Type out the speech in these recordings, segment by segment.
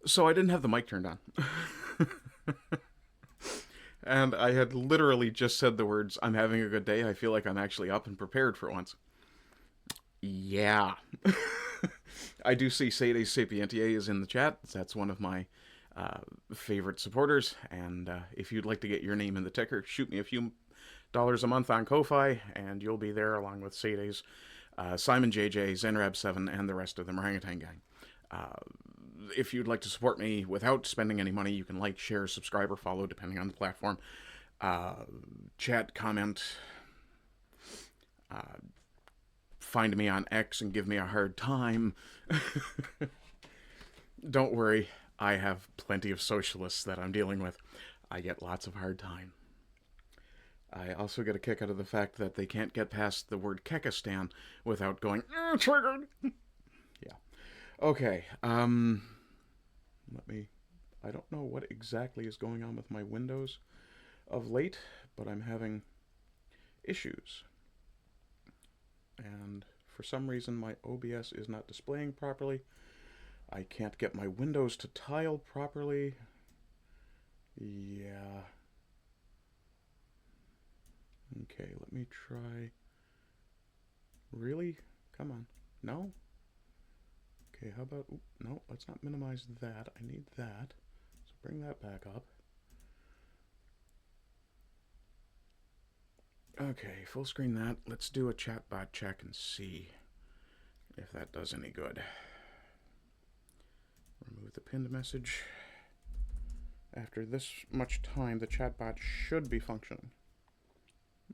So I didn't have the mic turned on. And I had literally just said the words, I'm having a good day. I feel like I'm actually up and prepared for once. Yeah. I do see Sede Sapientiae is in the chat. That's one of my favorite supporters. And if you'd like to get your name in the ticker, shoot me a few dollars a month on Ko-Fi, and you'll be there along with Sede's, Simon JJ, Zenrab7, and the rest of the Orangutan Gang. If you'd like to support me without spending any money, you can like, share, subscribe, or follow, depending on the platform. Chat, comment, find me on X and give me a hard time. Don't worry, I have plenty of socialists that I'm dealing with. I get lots of hard time. I also get a kick out of the fact that they can't get past the word Kekistan without going, triggered! Yeah. Okay, I don't know what exactly is going on with my Windows of late, but I'm having issues. And for some reason my OBS is not displaying properly. I can't get my windows to tile properly. Yeah. Okay, let me try. Really? Come on. No? Okay, how about... Ooh, no, let's not minimize that. I need that. So bring that back up. Okay, full screen that. Let's do a chatbot check and see if that does any good. Remove the pinned message. After this much time, the chatbot should be functioning.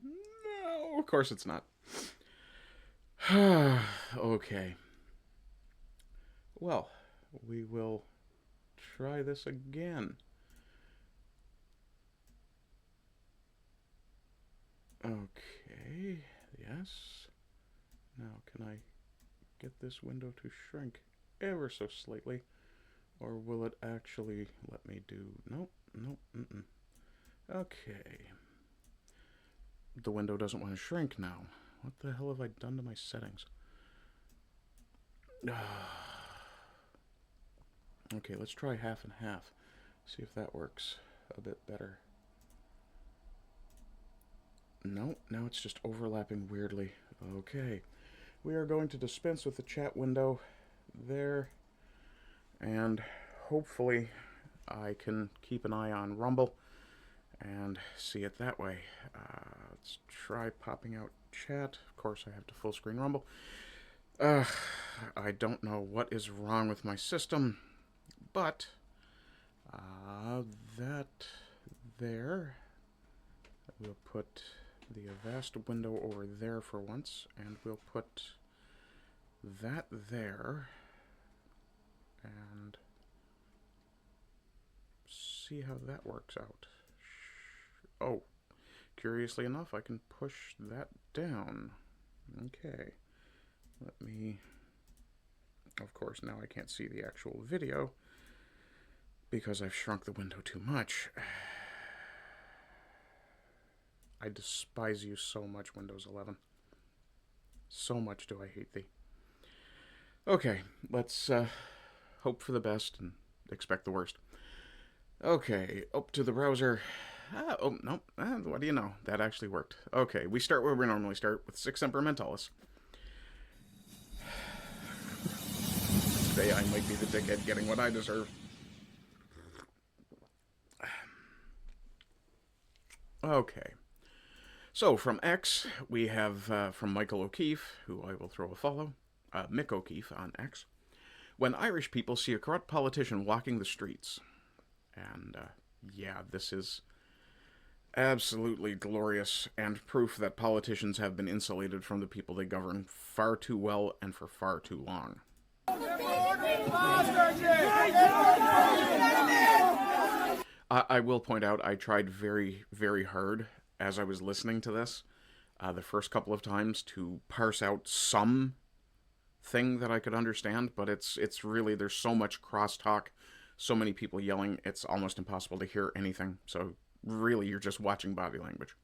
No, of course it's not. Okay. Well, we will try this again. Okay, yes. Now, can I get this window to shrink ever so slightly? Or will it actually let me do... Nope, nope, Okay. The window doesn't want to shrink now. What the hell have I done to my settings? Okay, let's try half and half. See if that works a bit better. No, now it's just overlapping weirdly. Okay. We are going to dispense with the chat window there. And hopefully I can keep an eye on Rumble and see it that way. Let's try popping out chat. Of course, I have to full screen Rumble. I don't know what is wrong with my system, but that there. We'll put the Avast window over there for once, and we'll put that there, and see how that works out. Oh, curiously enough, I can push that down. Okay, let me... Of course, now I can't see the actual video because I've shrunk the window too much. I despise you so much, Windows 11. So much do I hate thee. Okay, let's hope for the best and expect the worst. Okay, up to the browser. Oh, no, what do you know? That actually worked. Okay, we start where we normally start, with Sic Semper Mentalis. Today I might be the dickhead getting what I deserve. Okay. So, from X, we have from Michael O'Keefe, who I will throw a follow, Mick O'Keefe on X. When Irish people see a corrupt politician walking the streets. And, yeah, this is absolutely glorious and proof that politicians have been insulated from the people they govern far too well and for far too long. I will point out, I tried very, very hard as I was listening to this, the first couple of times, to parse out some thing that I could understand, but it's really, there's so much crosstalk, so many people yelling, it's almost impossible to hear anything. So really, you're just watching body language.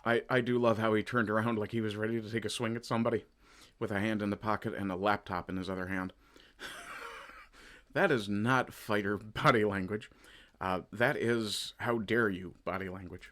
I do love how he turned around like he was ready to take a swing at somebody with a hand in the pocket and a laptop in his other hand. That is not fighter body language. That is how dare you body language.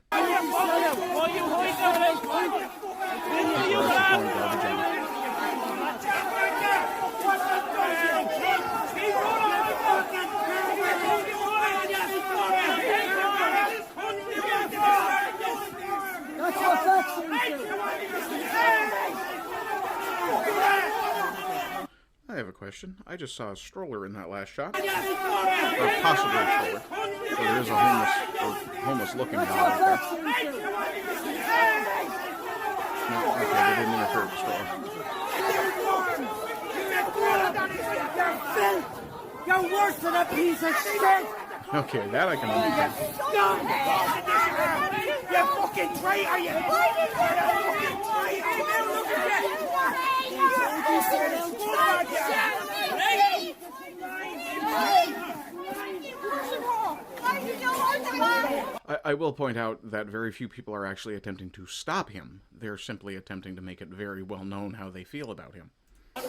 I have a question. I just saw a stroller in that last shot. Or possibly a stroller. So there is a homeless looking guy out there. No, okay, they didn't interfere with the stroller. You're worse than a piece of shit! Okay, that I can understand. You fucking traitor, you! You fucking I will point out that very few people are actually attempting to stop him. They're simply attempting to make it very well known how they feel about him. You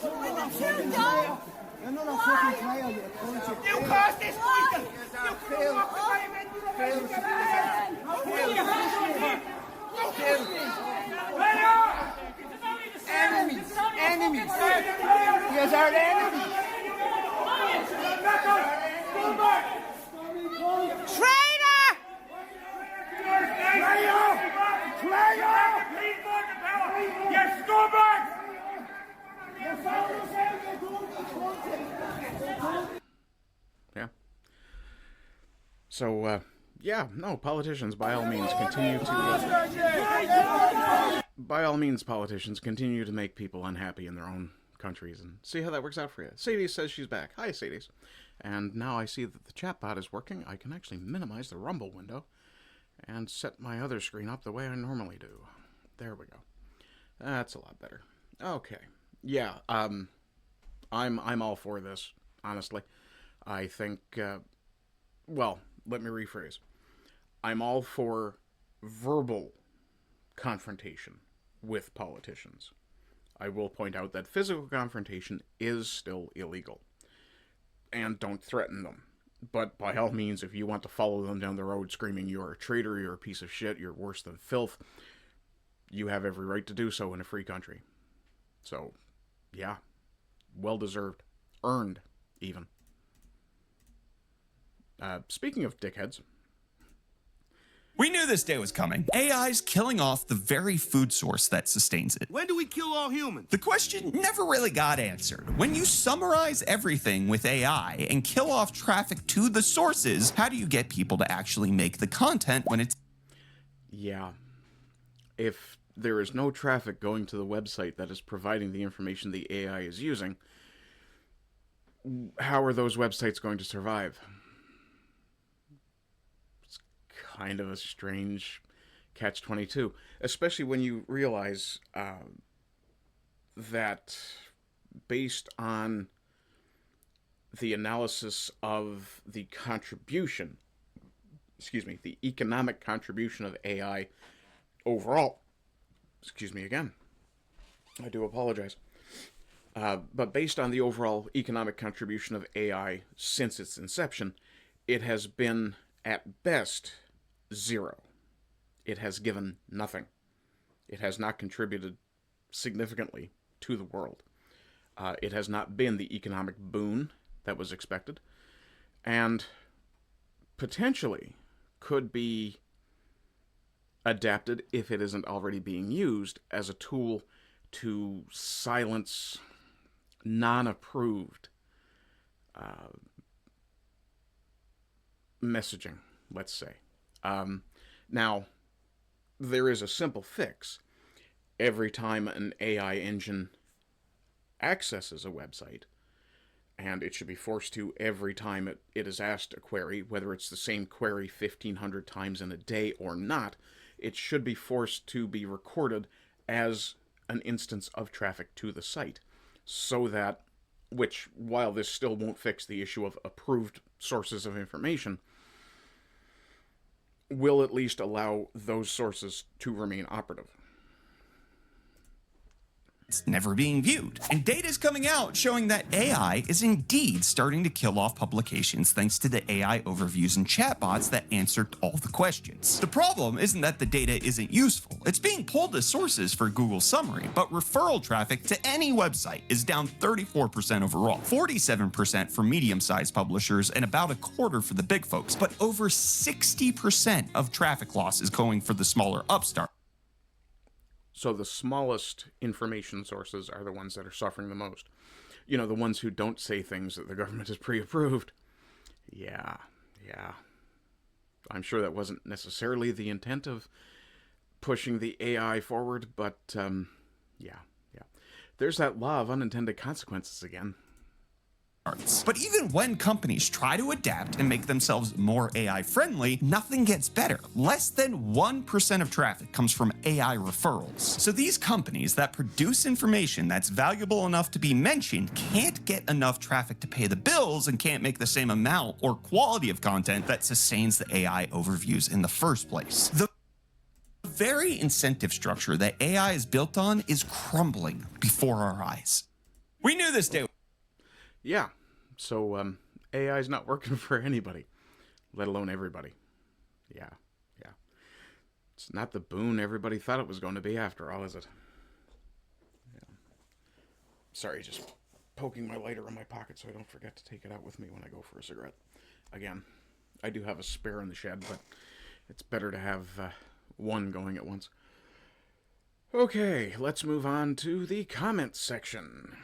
caused this fight! Enemies! Enemies! You guys are enemies! Traitor! Traitor! You scumbag! Yeah. So, yeah, no, politicians, by all means, politicians continue to make people unhappy in their own countries, and see how that works out for you. Sadie says she's back. Hi, Sadie. And now I see that the chatbot is working. I can actually minimize the Rumble window and set my other screen up the way I normally do. There we go. That's a lot better. Okay. Yeah, I'm all for this, honestly. I think, well, let me rephrase. I'm all for verbal confrontation with politicians. I will point out that physical confrontation is still illegal. And don't threaten them. But by all means, if you want to follow them down the road screaming, you're a traitor, you're a piece of shit, you're worse than filth, you have every right to do so in a free country. So, yeah. Well deserved. Earned, even. Speaking of dickheads. We knew this day was coming. AI's killing off the very food source that sustains it. When do we kill all humans? The question never really got answered. When you summarize everything with AI and kill off traffic to the sources, how do you get people to actually make the content when it's... Yeah. If there is no traffic going to the website that is providing the information the AI is using, how are those websites going to survive? It's kind of a strange catch-22, especially when you realize that based on the analysis of the contribution, the economic contribution of AI overall, excuse me again, I do apologize, but based on the overall economic contribution of AI since its inception, it has been, at best, zero. It has given nothing. It has not contributed significantly to the world. It has not been the economic boon that was expected, and potentially could be adapted, if it isn't already being used, as a tool to silence non-approved messaging, let's say. Now, there is a simple fix. Every time an AI engine accesses a website, and it should be forced to every time it is asked a query, whether it's the same query 1,500 times in a day or not, it should be forced to be recorded as an instance of traffic to the site. So that, which, while this still won't fix the issue of approved sources of information, will at least allow those sources to remain operative. It's never being viewed. And data is coming out showing that AI is indeed starting to kill off publications thanks to the AI overviews and chatbots that answered all the questions. The problem isn't that the data isn't useful. It's being pulled as sources for Google summary, but referral traffic to any website is down 34% overall, 47% for medium-sized publishers, and about a quarter for the big folks. But over 60% of traffic loss is going for the smaller upstart. So the smallest information sources are the ones that are suffering the most. You know, the ones who don't say things that the government has pre-approved. Yeah. I'm sure that wasn't necessarily the intent of pushing the AI forward, but yeah. There's that law of unintended consequences again. But even when companies try to adapt and make themselves more AI friendly, nothing gets better. Less than 1% of traffic comes from AI referrals. So these companies that produce information that's valuable enough to be mentioned can't get enough traffic to pay the bills and can't make the same amount or quality of content that sustains the AI overviews in the first place. The very incentive structure that AI is built on is crumbling before our eyes. We knew this day. Yeah, so AI's not working for anybody, let alone everybody. Yeah. It's not the boon everybody thought it was going to be after all, is it? Yeah. Sorry, just poking my lighter in my pocket so I don't forget to take it out with me when I go for a cigarette. Again, I do have a spare in the shed, but it's better to have one going at once. Okay, let's move on to the comments section.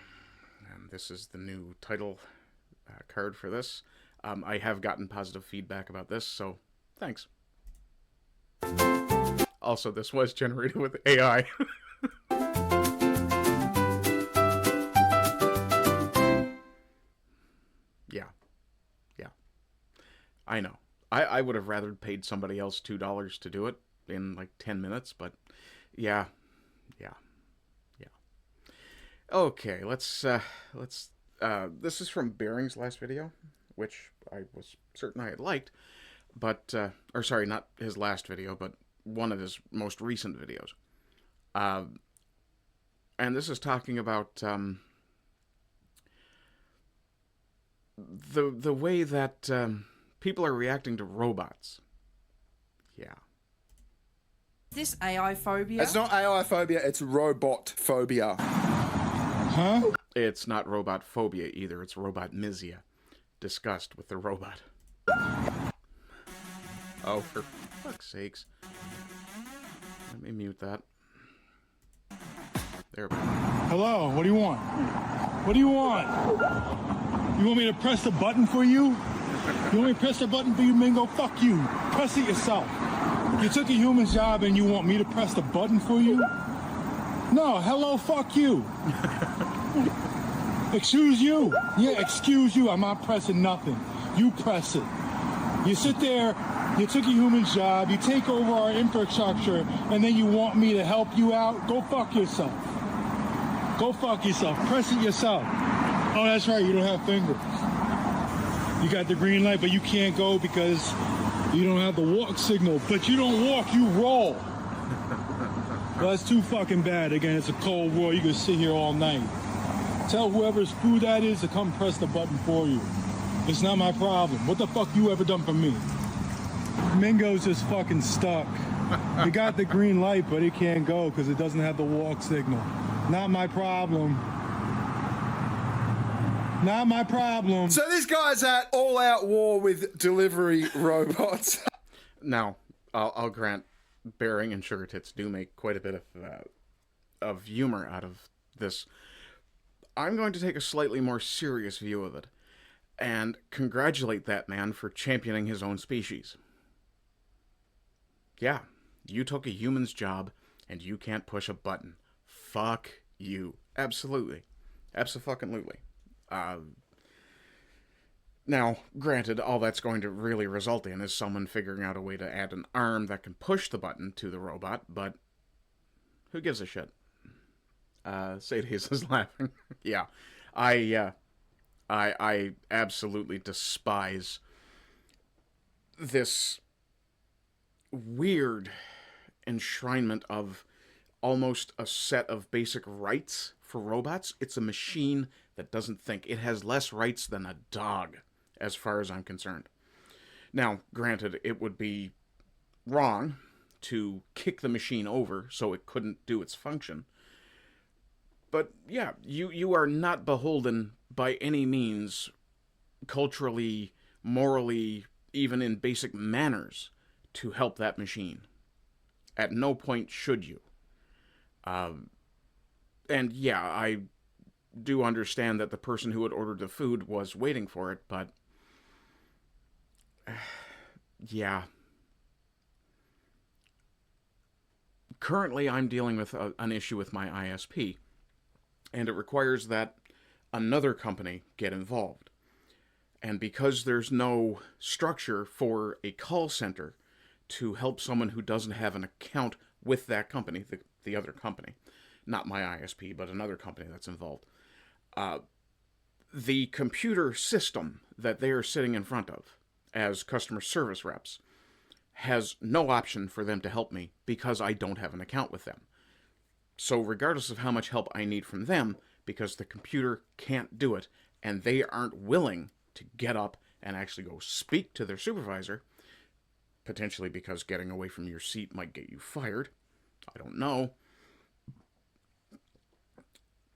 This is the new title card for this. I have gotten positive feedback about this, so thanks. Also, this was generated with AI. Yeah. I know. I would have rather paid somebody else $2 to do it in like 10 minutes, but yeah. Okay, let's this is from Bearing's last video, which I was certain I had liked, but, or sorry, not his last video, but one of his most recent videos. And this is talking about, the way that, people are reacting to robots. Yeah. This AI phobia? It's not AI phobia, it's robot phobia. Huh? It's not robot phobia either, it's robot misia. Disgust with the robot. Oh, for fuck's sakes. Let me mute that. There we go. Hello, what do you want? What do you want? You want me to press the button for you? You want me to press the button for you, Mingo? Fuck you. Press it yourself. You took a human's job and you want me to press the button for you? No, hello, fuck you. Excuse you. Yeah, excuse you. I'm not pressing nothing. You press it. You sit there, you took a human's job, you take over our infrastructure, and then you want me to help you out? Go fuck yourself. Go fuck yourself. Press it yourself. Oh, that's right, you don't have fingers. You got the green light, but you can't go because you don't have the walk signal. But you don't walk, you roll. Well, that's too fucking bad. Again, it's a cold war. You can sit here all night. Tell whoever's food that is to come press the button for you. It's not my problem. What the fuck you ever done for me? Mingo's just fucking stuck. He got the green light, but he can't go because it doesn't have the walk signal. Not my problem. Not my problem. So this guy's at all-out war with delivery robots. Now, I'll grant Bearing and Sugar Tits do make quite a bit of humor out of this. I'm going to take a slightly more serious view of it and congratulate that man for championing his own species. Yeah, you took a human's job and you can't push a button. Fuck you. Absolutely. Abso-fucking-lutely. Now, granted, all that's going to really result in is someone figuring out a way to add an arm that can push the button to the robot, but who gives a shit? Sadie's is laughing. Yeah. I absolutely despise this weird enshrinement of almost a set of basic rights for robots. It's a machine that doesn't think. It has less rights than a dog, as far as I'm concerned. Now, granted, it would be wrong to kick the machine over so it couldn't do its function. But yeah, you are not beholden by any means, culturally, morally, even in basic manners, to help that machine. At no point should you. And yeah, I do understand that the person who had ordered the food was waiting for it, but yeah. Currently, I'm dealing with an issue with my ISP, and it requires that another company get involved. And because there's no structure for a call center to help someone who doesn't have an account with that company, the other company, not my ISP, but another company that's involved, the computer system that they are sitting in front of as customer service reps has no option for them to help me because I don't have an account with them. So regardless of how much help I need from them, because the computer can't do it, and they aren't willing to get up and actually go speak to their supervisor, potentially because getting away from your seat might get you fired, I don't know,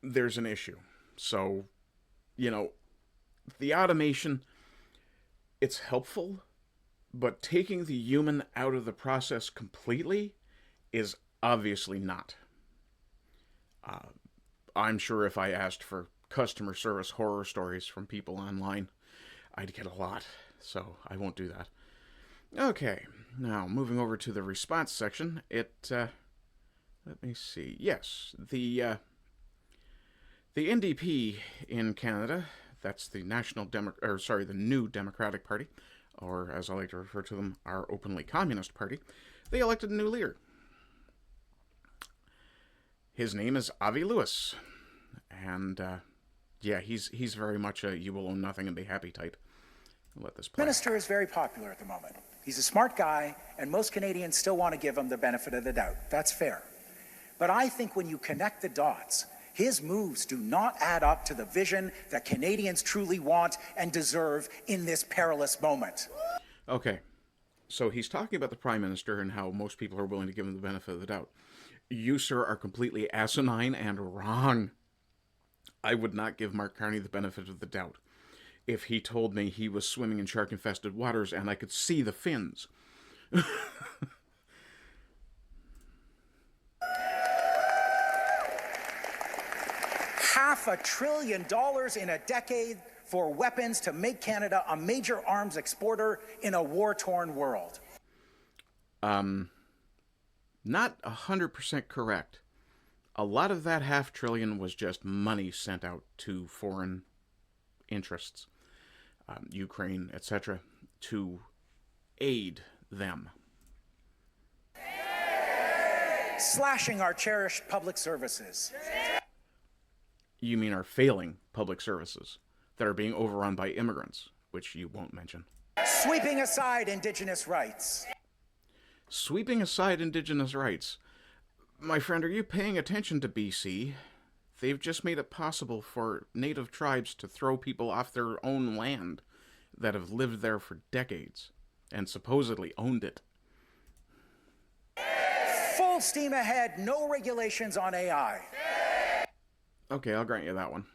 there's an issue. So, the automation, it's helpful, but taking the human out of the process completely is obviously not. I'm sure if I asked for customer service horror stories from people online, I'd get a lot, so I won't do that. Okay, now moving over to the response section, let me see. Yes, the NDP in Canada, that's the the New Democratic Party, or as I like to refer to them, our openly communist party, they elected a new leader. His name is Avi Lewis, and yeah, he's very much a you will own nothing and be happy type. I'll let this play. The minister is very popular at the moment. He's a smart guy, and most Canadians still want to give him the benefit of the doubt. That's fair. But I think when you connect the dots, his moves do not add up to the vision that Canadians truly want and deserve in this perilous moment. Okay, so he's talking about the Prime Minister and how most people are willing to give him the benefit of the doubt. You, sir, are completely asinine and wrong. I would not give Mark Carney the benefit of the doubt if he told me he was swimming in shark-infested waters and I could see the fins. $500 billion in a decade for weapons to make Canada a major arms exporter in a war-torn world. Not 100% correct. A lot of that $500 billion was just money sent out to foreign interests, Ukraine, etc., to aid them. Slashing our cherished public services. You mean our failing public services that are being overrun by immigrants, which you won't mention. Sweeping aside Indigenous rights. Sweeping aside Indigenous rights. My friend, are you paying attention to BC? They've just made it possible for native tribes to throw people off their own land that have lived there for decades and supposedly owned it. Full steam ahead, no regulations on AI. Okay, I'll grant you that one.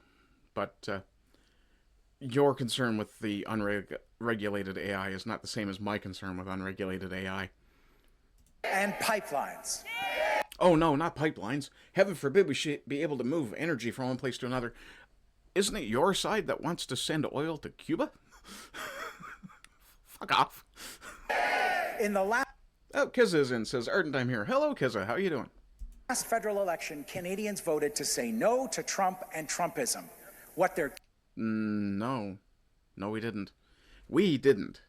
But your concern with the unregulated AI is not the same as my concern with unregulated AI. And pipelines. Oh no, not pipelines. Heaven forbid we should be able to move energy from one place to another. Isn't it your side that wants to send oil to Cuba? Fuck off. In the last... Oh, Kizza is in, says Ardent, I'm here. Hello, Kizza, how are you doing? Last federal election, Canadians voted to say no to Trump and Trumpism. What they're... No. No, we didn't. We didn't.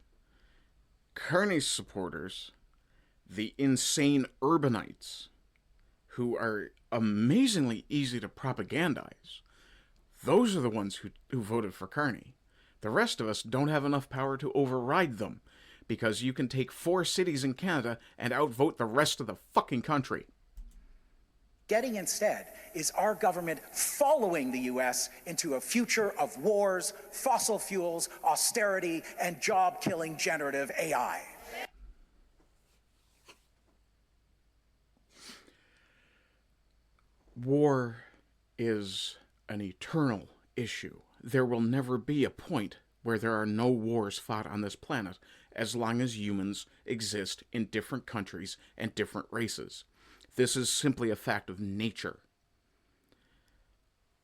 Carney's supporters, the insane urbanites, who are amazingly easy to propagandize, those are the ones who voted for Carney. The rest of us don't have enough power to override them, because you can take 4 cities in Canada and outvote the rest of the fucking country. Getting instead is our government following the U.S. into a future of wars, fossil fuels, austerity, and job-killing generative AI. War is an eternal issue. There will never be a point where there are no wars fought on this planet as long as humans exist in different countries and different races. This is simply a fact of nature.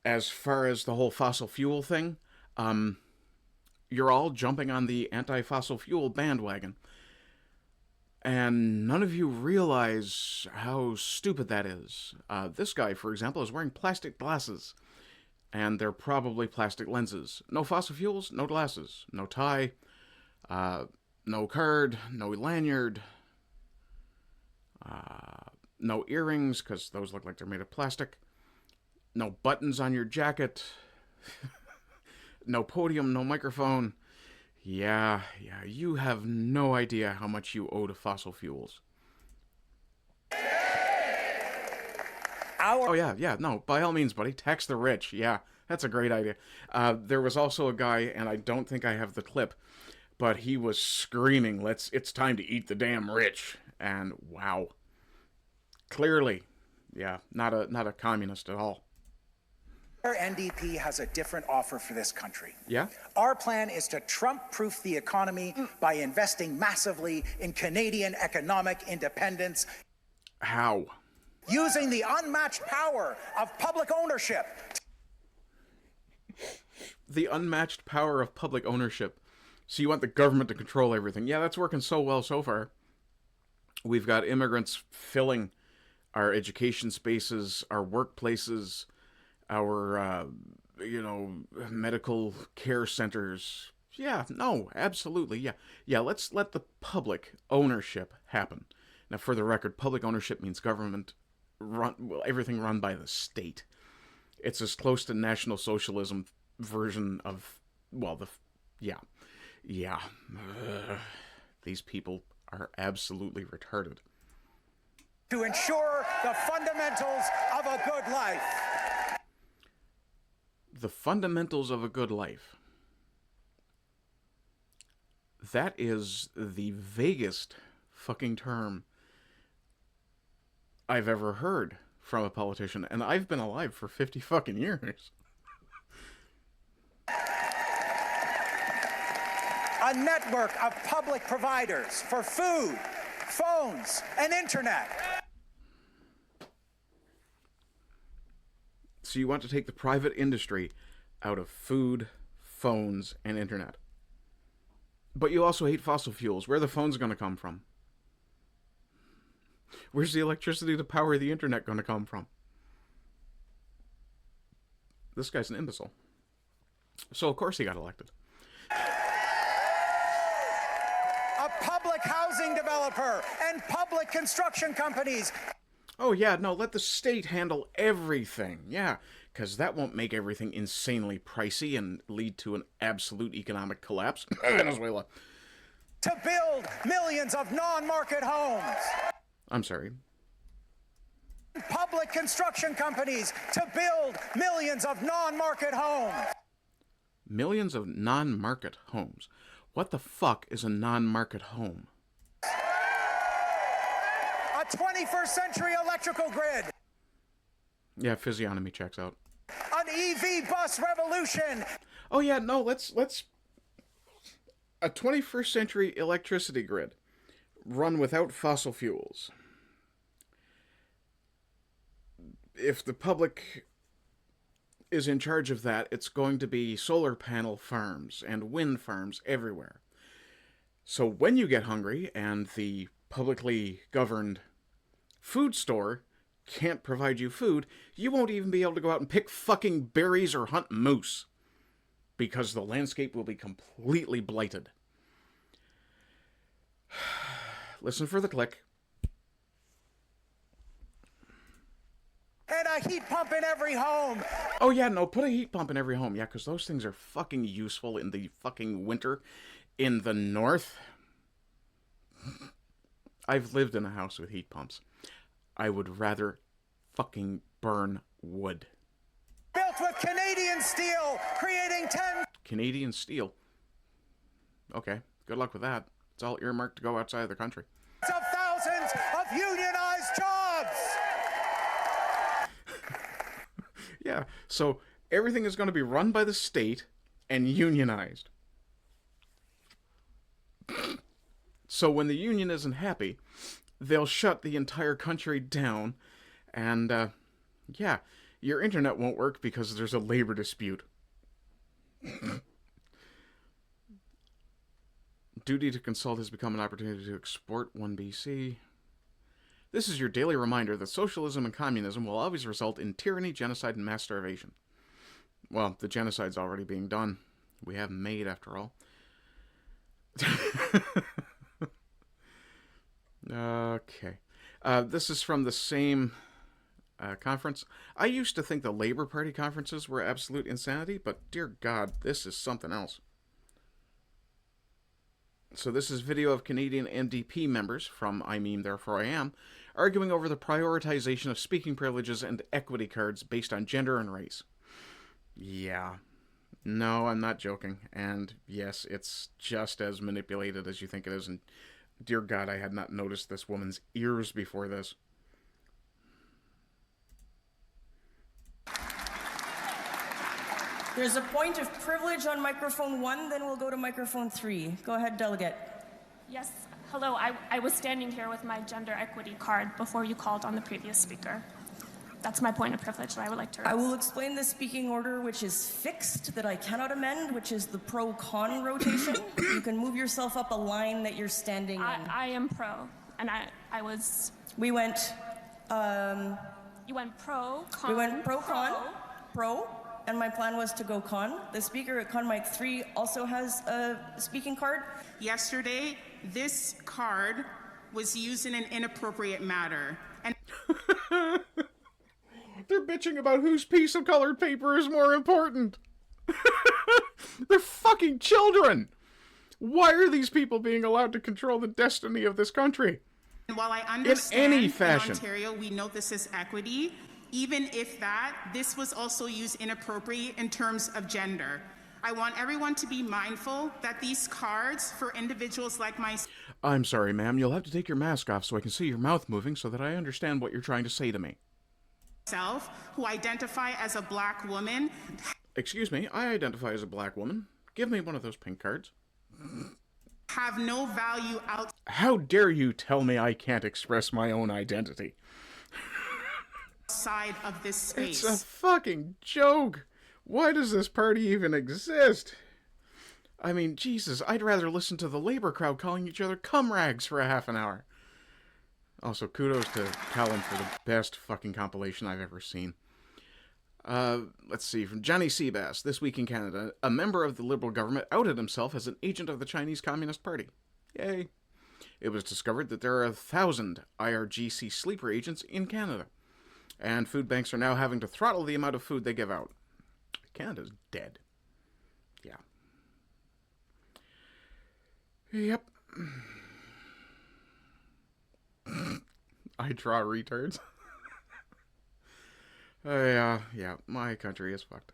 As far as the whole fossil fuel thing, you're all jumping on the anti-fossil fuel bandwagon. And none of you realize how stupid that is. This guy, for example, is wearing plastic glasses. And they're probably plastic lenses. No fossil fuels, no glasses. No tie, no card, no lanyard. No earrings, because those look like they're made of plastic. No buttons on your jacket. No podium, no microphone. Yeah, you have no idea how much you owe to fossil fuels. Oh, yeah, no, by all means, buddy, tax the rich. Yeah, that's a great idea. There was also a guy, and I don't think I have the clip, but he was screaming, it's time to eat the damn rich. And wow. Clearly, yeah, not a communist at all. Our NDP has a different offer for this country. Yeah? Our plan is to Trump-proof the economy by investing massively in Canadian economic independence. How? Using the unmatched power of public ownership. The unmatched power of public ownership. So you want the government to control everything. Yeah, that's working so well so far. We've got immigrants filling our education spaces, our workplaces, our, medical care centers. Yeah, no, absolutely, yeah. Yeah, let's let the public ownership happen. Now, for the record, public ownership means government everything run by the state. It's as close to National Socialism version of, these people are absolutely retarded. To ensure the fundamentals of a good life. The fundamentals of a good life. That is the vaguest fucking term I've ever heard from a politician, and I've been alive for 50 fucking years. A network of public providers for food, phones, and internet. So you want to take the private industry out of food, phones, and internet. But you also hate fossil fuels. Where are the phones going to come from? Where's the electricity to power the internet going to come from? This guy's an imbecile. So of course he got elected. A public housing developer and public construction companies. Oh yeah, no, let the state handle everything. Yeah, because that won't make everything insanely pricey and lead to an absolute economic collapse. Venezuela. To build millions of non-market homes. I'm sorry. Public construction companies to build millions of non-market homes. Millions of non-market homes. What the fuck is a non-market home? A 21st century electrical grid. Yeah, physiognomy checks out. An EV bus revolution. Oh yeah, no, let's a 21st century electricity grid run without fossil fuels. If the public is in charge of that, it's going to be solar panel farms and wind farms everywhere. So when you get hungry and the publicly governed food store can't provide you food, you won't even be able to go out and pick fucking berries or hunt moose, because the landscape will be completely blighted. Listen for the click. And a heat pump in every home. Oh yeah, no, put a heat pump in every home. Yeah, because those things are fucking useful in the fucking winter in the north. I've lived in a house with heat pumps. I would rather fucking burn wood. Built with Canadian steel, creating 10 Canadian steel. Okay, good luck with that. It's all earmarked to go outside of the country. of thousands of unionized jobs. Yeah, so everything is going to be run by the state and unionized. So when the union isn't happy, they'll shut the entire country down, and, yeah, your internet won't work because there's a labor dispute. Duty to consult has become an opportunity to export 1BC. This is your daily reminder that socialism and communism will always result in tyranny, genocide, and mass starvation. Well, the genocide's already being done. We have made, after all. Okay. This is from the same conference. I used to think the Labour Party conferences were absolute insanity, but dear God, this is something else. So this is video of Canadian NDP members from I Mean Therefore I Am arguing over the prioritization of speaking privileges and equity cards based on gender and race. Yeah. No, I'm not joking. And yes, it's just as manipulated as you think it is. And dear God, I had not noticed this woman's ears before this. There's a point of privilege on microphone 1, then we'll go to microphone 3. Go ahead, delegate. Yes, hello. I was standing here with my gender equity card before you called on the previous speaker. That's my point of privilege that I would like to raise. I will explain the speaking order, which is fixed, that I cannot amend, which is the pro-con rotation. You can move yourself up a line that you're standing in. I am pro, and I was... We went... You went pro, con... We went pro-con, pro, and my plan was to go con. The speaker at con mic 3 also has a speaking card. Yesterday, this card was used in an inappropriate manner. And They're bitching about whose piece of colored paper is more important. They're fucking children. Why are these people being allowed to control the destiny of this country? while I understand in any fashion. in Ontario, we know this is equity, even if this was also used inappropriately in terms of gender. I want everyone to be mindful that these cards for individuals like myself. I'm sorry, ma'am. You'll have to take your mask off so I can see your mouth moving so that I understand what you're trying to say to me. Who identify as a black woman. Excuse me, I identify as a black woman. Give me one of those pink cards. Have no value How dare you tell me I can't express my own identity? outside of this space. It's a fucking joke. Why does this party even exist? I mean, Jesus, I'd rather listen to the labor crowd calling each other cum rags for a half an hour. Also, kudos to Callum for the best fucking compilation I've ever seen. Let's see, from Johnny Seabass, This Week in Canada, a member of the Liberal government outed himself as an agent of the Chinese Communist Party. Yay. It was discovered that there are 1,000 IRGC sleeper agents in Canada, and food banks are now having to throttle the amount of food they give out. Canada's dead. Yeah. Yep. I draw retards. Yeah, my country is fucked.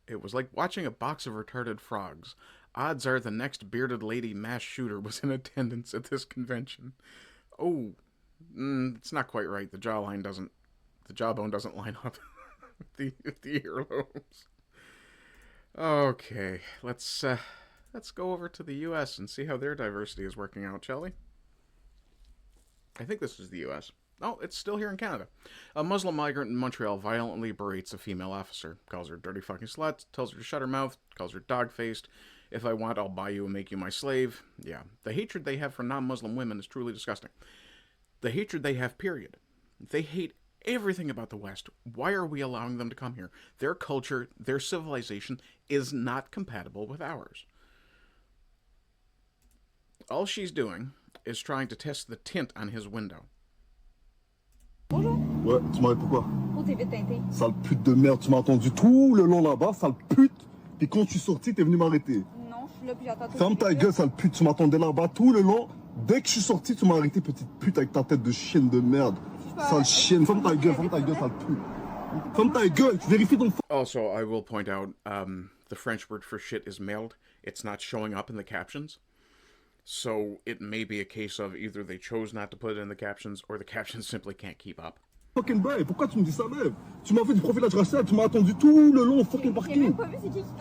It was like watching a box of retarded frogs. Odds are the next bearded lady mass shooter was in attendance at this convention. Oh, it's not quite right. The jawbone doesn't line up with the earlobes. Okay, let's go over to the U.S. and see how their diversity is working out, shall we? I think this is the U.S. Oh, it's still here in Canada. A Muslim migrant in Montreal violently berates a female officer, calls her dirty fucking slut, tells her to shut her mouth, calls her dog-faced. If I want, I'll buy you and make you my slave. Yeah, the hatred they have for non-Muslim women is truly disgusting. The hatred they have, period. They hate everything about the West. Why are we allowing them to come here? Their culture, their civilization is not compatible with ours. All she's doing is trying to test the tint on his window. Bonjour. Ouais, tu m'as dit pourquoi? Pour tes teinté. Sale pute de merde, tu m'as entendu tout le long là-bas, sale pute. Puis quand je suis sorti, t'es venu m'arrêter. Non, je Ferme ta gueule, sale pute. Tu m'attendais là-bas tout le long. Dès que je suis sorti, tu m'as arrêté, petite pute, avec ta tête de chienne de merde. Sale chienne. Ferme ta gueule, sale pute. Ferme ta gueule. Vérifie ton... Also, I will point out, the French word for shit is merde. It's not showing up in the captions. So it may be a case of either they chose not to put it in the captions or the captions simply can't keep up. Fucking bail. Pourquoi tu me dis ça, même? Tu m'as fait du profilage racial, tu m'as attendu tout le long au fucking parking.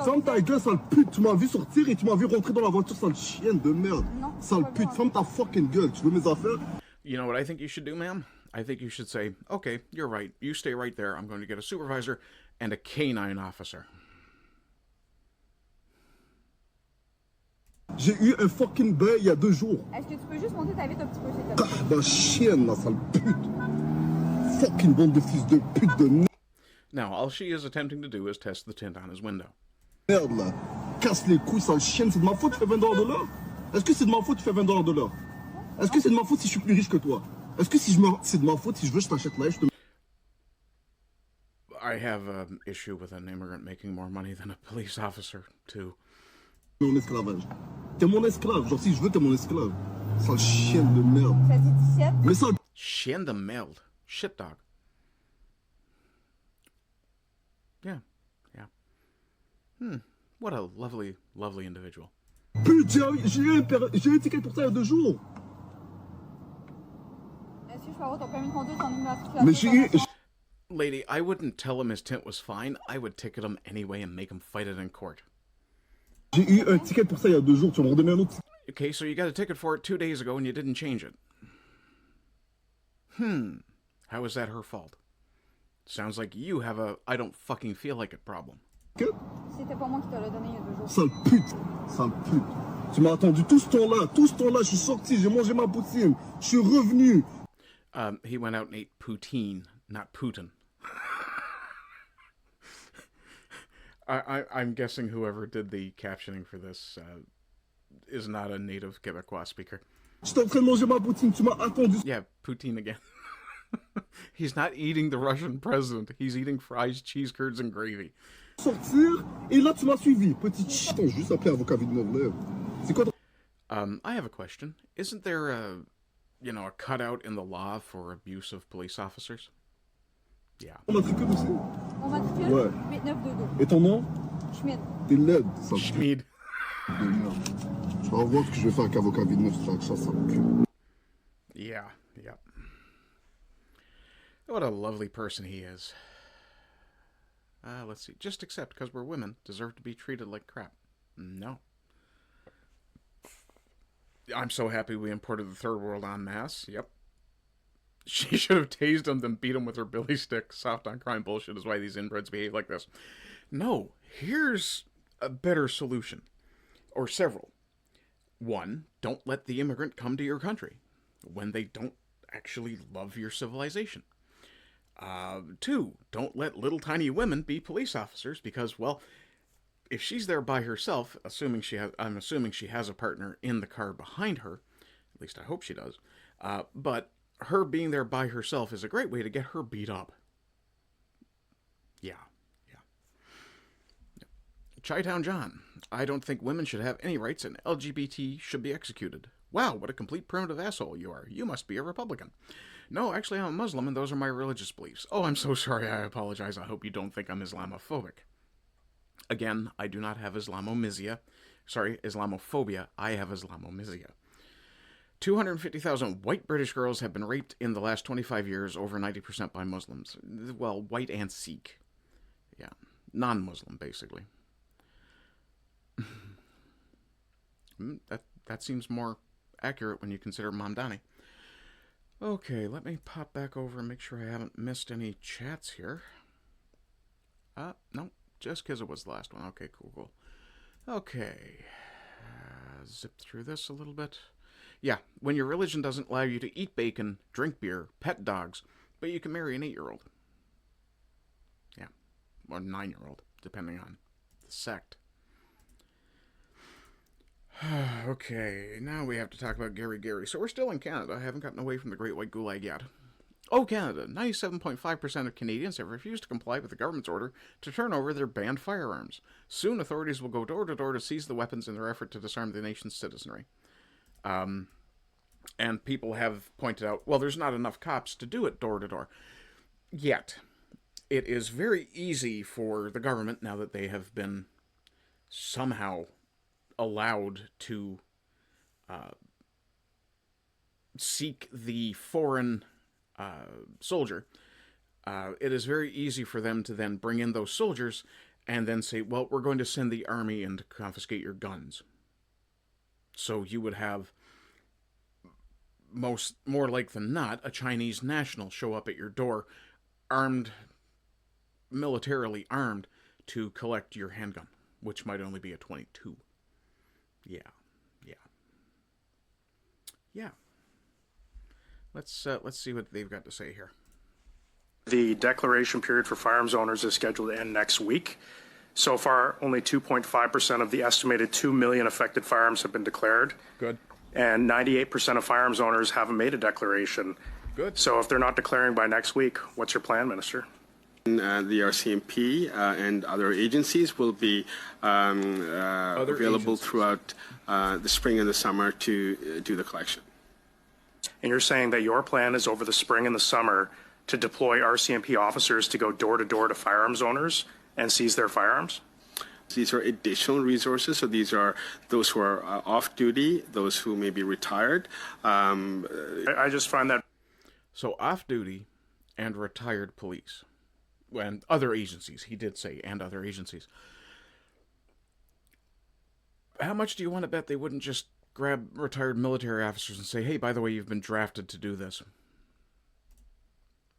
Ferme ta gueule, sale pute. Tu m'as vu sortir et tu m'as vu rentrer dans la voiture, sale chienne de merde. Sale pute, ferme ta fucking gueule. Tu veux mes affaires? You know what I think you should do, ma'am? I think you should say, okay, you're right. You stay right there. I'm going to get a supervisor and a canine officer. J'ai eu un fucking bail il y a 2 jours. Est-ce que tu peux juste monter ta vite un petit peu, s'il te plaît? Ah, la chienne, la sale pute. Fucking bande de fils de pute de merde. Now, all she is attempting to do is test the tint on his window. Merde, là. Casse les couilles, sale chienne. C'est de ma faute, tu fais $20 de l'heure? Est-ce que c'est de ma faute, tu fais $20 de l'heure? Est-ce que c'est de ma faute si je suis plus riche que toi? Est-ce que c'est de ma faute si je veux, je t'achète là, je te... I have an issue with an immigrant making more money than a police officer, too. Mon esclavage. T'es mon esclave. Genre, si je veux, t'es mon esclave. Sale chienne de merde. Ça dit 17? Mais ça... Chienne de merde. Shit dog. Yeah. What a lovely, lovely individual. Putain, j'ai eu un ticket pour ça il y a 2 jours. Est-ce que je peux avoir ton permis de conduire, ton numéro Mais j'ai eu... Lady, I wouldn't tell him his tint was fine. I would ticket him anyway and make him fight it in court. J'ai eu un ticket pour ça il y a 2 jours. Tu vas me redonner un autre. Okay, so you got a ticket for it 2 days ago and you didn't change it. How is that her fault? Sounds like you have a I don't fucking feel like it problem. C'était pas moi qui te l'ai donné il y a 2 jours. Sale pute. Sale pute. Tu m'as attendu tout ce temps-là. Je suis sorti, j'ai mangé ma poutine. Je suis revenu. He went out and ate poutine, not Putin. I'm guessing whoever did the captioning for this is not a native Quebecois speaker. J'étais en train de manger ma poutine, tu m'as attendu. Yeah, poutine again. He's not eating the Russian president. He's eating fries, cheese curds, and gravy. Sortir, et là tu m'as suivi. Petit chut, j'ai juste appelé avocat Villeneuve. C'est quoi? I have a question. Isn't there a cutout in the law for abuse of police officers? Yeah. On matricule aussi? On matricule? Ouais. 8922. Et ton nom? Schmid. T'es laide, ça. Schmid. De merde. Tu vas voir ce que je vais faire avec avocat Villeneuve, ça pue. Yeah. What a lovely person he is. Let's see. Just accept because we're women deserve to be treated like crap. No. I'm so happy we imported the third world en masse. Yep. She should have tased him, then beat him with her billy stick. Soft on crime bullshit is why these inbreds behave like this. No. Here's a better solution. Or several. 1, don't let the immigrant come to your country when they don't actually love your civilization. 2, don't let little tiny women be police officers because, well, if she's there by herself, I'm assuming she has a partner in the car behind her, at least I hope she does, but her being there by herself is a great way to get her beat up. Yeah. Chi-Town John, I don't think women should have any rights and LGBT should be executed. Wow, what a complete primitive asshole you are. You must be a Republican. No, actually, I'm a Muslim, and those are my religious beliefs. Oh, I'm so sorry. I apologize. I hope you don't think I'm Islamophobic. Again, I do not have Islamophobia. I have Islamomysia. 250,000 white British girls have been raped in the last 25 years, over 90% by Muslims. Well, white and Sikh. Yeah, non-Muslim, basically. That seems more accurate when you consider Mamdani. Okay, let me pop back over and make sure I haven't missed any chats here. No, just because it was the last one. Okay, cool. Okay, zip through this a little bit. Yeah, when your religion doesn't allow you to eat bacon, drink beer, pet dogs, but you can marry an 8-year-old. Yeah, or 9-year-old, depending on the sect. Okay, now we have to talk about Gary. So we're still in Canada. I haven't gotten away from the Great White Gulag yet. Oh, Canada, 97.5% of Canadians have refused to comply with the government's order to turn over their banned firearms. Soon, authorities will go door to door to seize the weapons in their effort to disarm the nation's citizenry. And people have pointed out, well, there's not enough cops to do it door to door. Yet, it is very easy for the government, now that they have been somehow allowed to seek the foreign soldier, it is very easy for them to then bring in those soldiers and then say, well, we're going to send the army in to confiscate your guns. So you would have, more like than not, a Chinese national show up at your door, militarily armed, to collect your handgun, which might only be a 22. Yeah. Let's see what they've got to say here. The declaration period for firearms owners is scheduled to end next week. So far, only 2.5% of the estimated 2 million affected firearms have been declared. Good. And 98% of firearms owners haven't made a declaration. Good. So if they're not declaring by next week, what's your plan, Minister? The RCMP and other agencies will be available throughout the spring and the summer to do the collection. And you're saying that your plan is over the spring and the summer to deploy RCMP officers to go door to door to firearms owners and seize their firearms? These are additional resources, so these are those who are off duty, those who may be retired. I just find that... So off duty and retired police, and other agencies, he did say, and other agencies. How much do you want to bet they wouldn't just grab retired military officers and say, hey, by the way, you've been drafted to do this?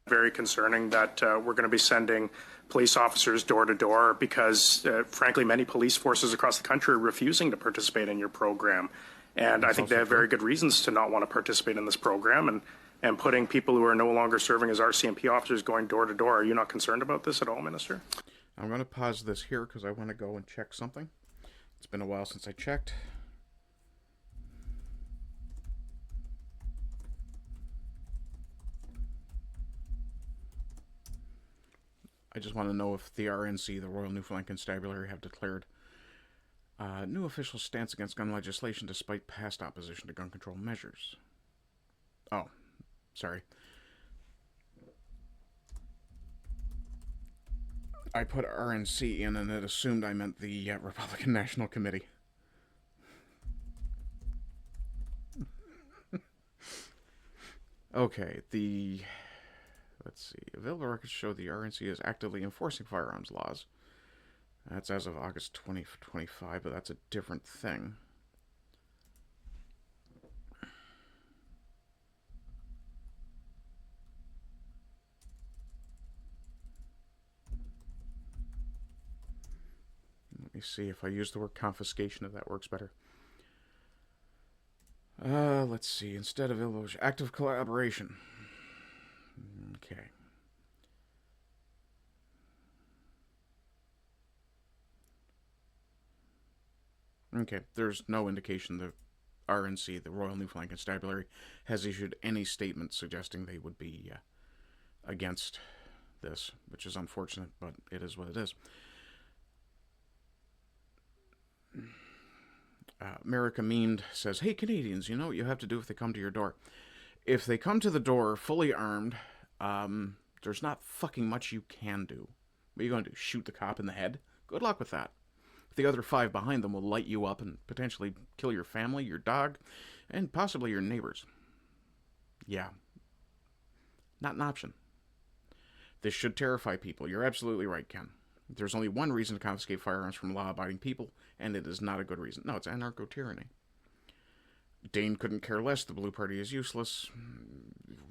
Very concerning that we're going to be sending police officers door to door because, frankly, many police forces across the country are refusing to participate in your program. And I think they have very good reasons to not want to participate in this program. And putting people who are no longer serving as RCMP officers going door to door. Are you not concerned about this at all, Minister? I'm going to pause this here because I want to go and check something. It's been a while since I checked. I just want to know if the RNC, the Royal Newfoundland Constabulary, have declared new official stance against gun legislation despite past opposition to gun control measures. Oh, sorry. I put RNC in and it assumed I meant the Republican National Committee. Okay, let's see. Available records show the RNC is actively enforcing firearms laws. That's as of August 2025, but that's a different thing. Let me see if I use the word confiscation, if that works better. Let's see. Instead of active collaboration. Okay. Okay, there's no indication the RNC, the Royal Newfoundland Constabulary, has issued any statement suggesting they would be against this, which is unfortunate, but it is what it is. America Memed says, hey, Canadians, you know what you have to do if they come to your door. If they come to the door fully armed, there's not fucking much you can do. What are you going to do? Shoot the cop in the head? Good luck with that. The other 5 behind them will light you up and potentially kill your family, your dog, and possibly your neighbors. Yeah. Not an option. This should terrify people. You're absolutely right, Ken. There's only one reason to confiscate firearms from law-abiding people, and it is not a good reason. No, it's anarcho-tyranny. Dane couldn't care less. The Blue Party is useless.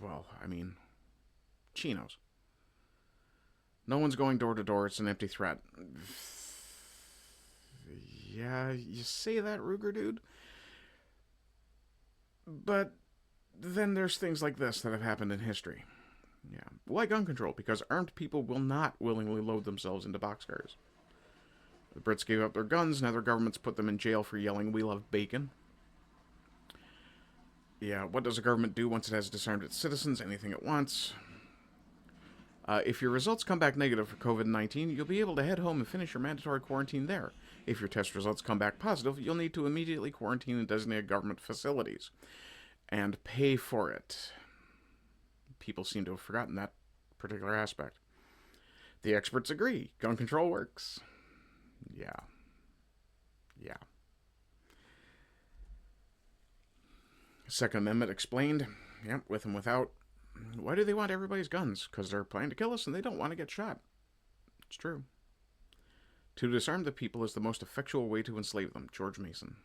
Well, I mean, chinos. No one's going door to door. It's an empty threat. Yeah, you say that, Ruger dude. But then there's things like this that have happened in history. Yeah. Why gun control? Because armed people will not willingly load themselves into boxcars. The Brits gave up their guns, now their government's put them in jail for yelling, "We love bacon." Yeah, what does a government do once it has disarmed its citizens? Anything it wants. If your results come back negative for COVID-19, you'll be able to head home and finish your mandatory quarantine there. If your test results come back positive, you'll need to immediately quarantine in designated government facilities and pay for it. People seem to have forgotten that particular aspect. The experts agree. Gun control works. Yeah. Second Amendment explained. Yep, with and without. Why do they want everybody's guns? Because they're planning to kill us and they don't want to get shot. It's true. To disarm the people is the most effectual way to enslave them. George Mason.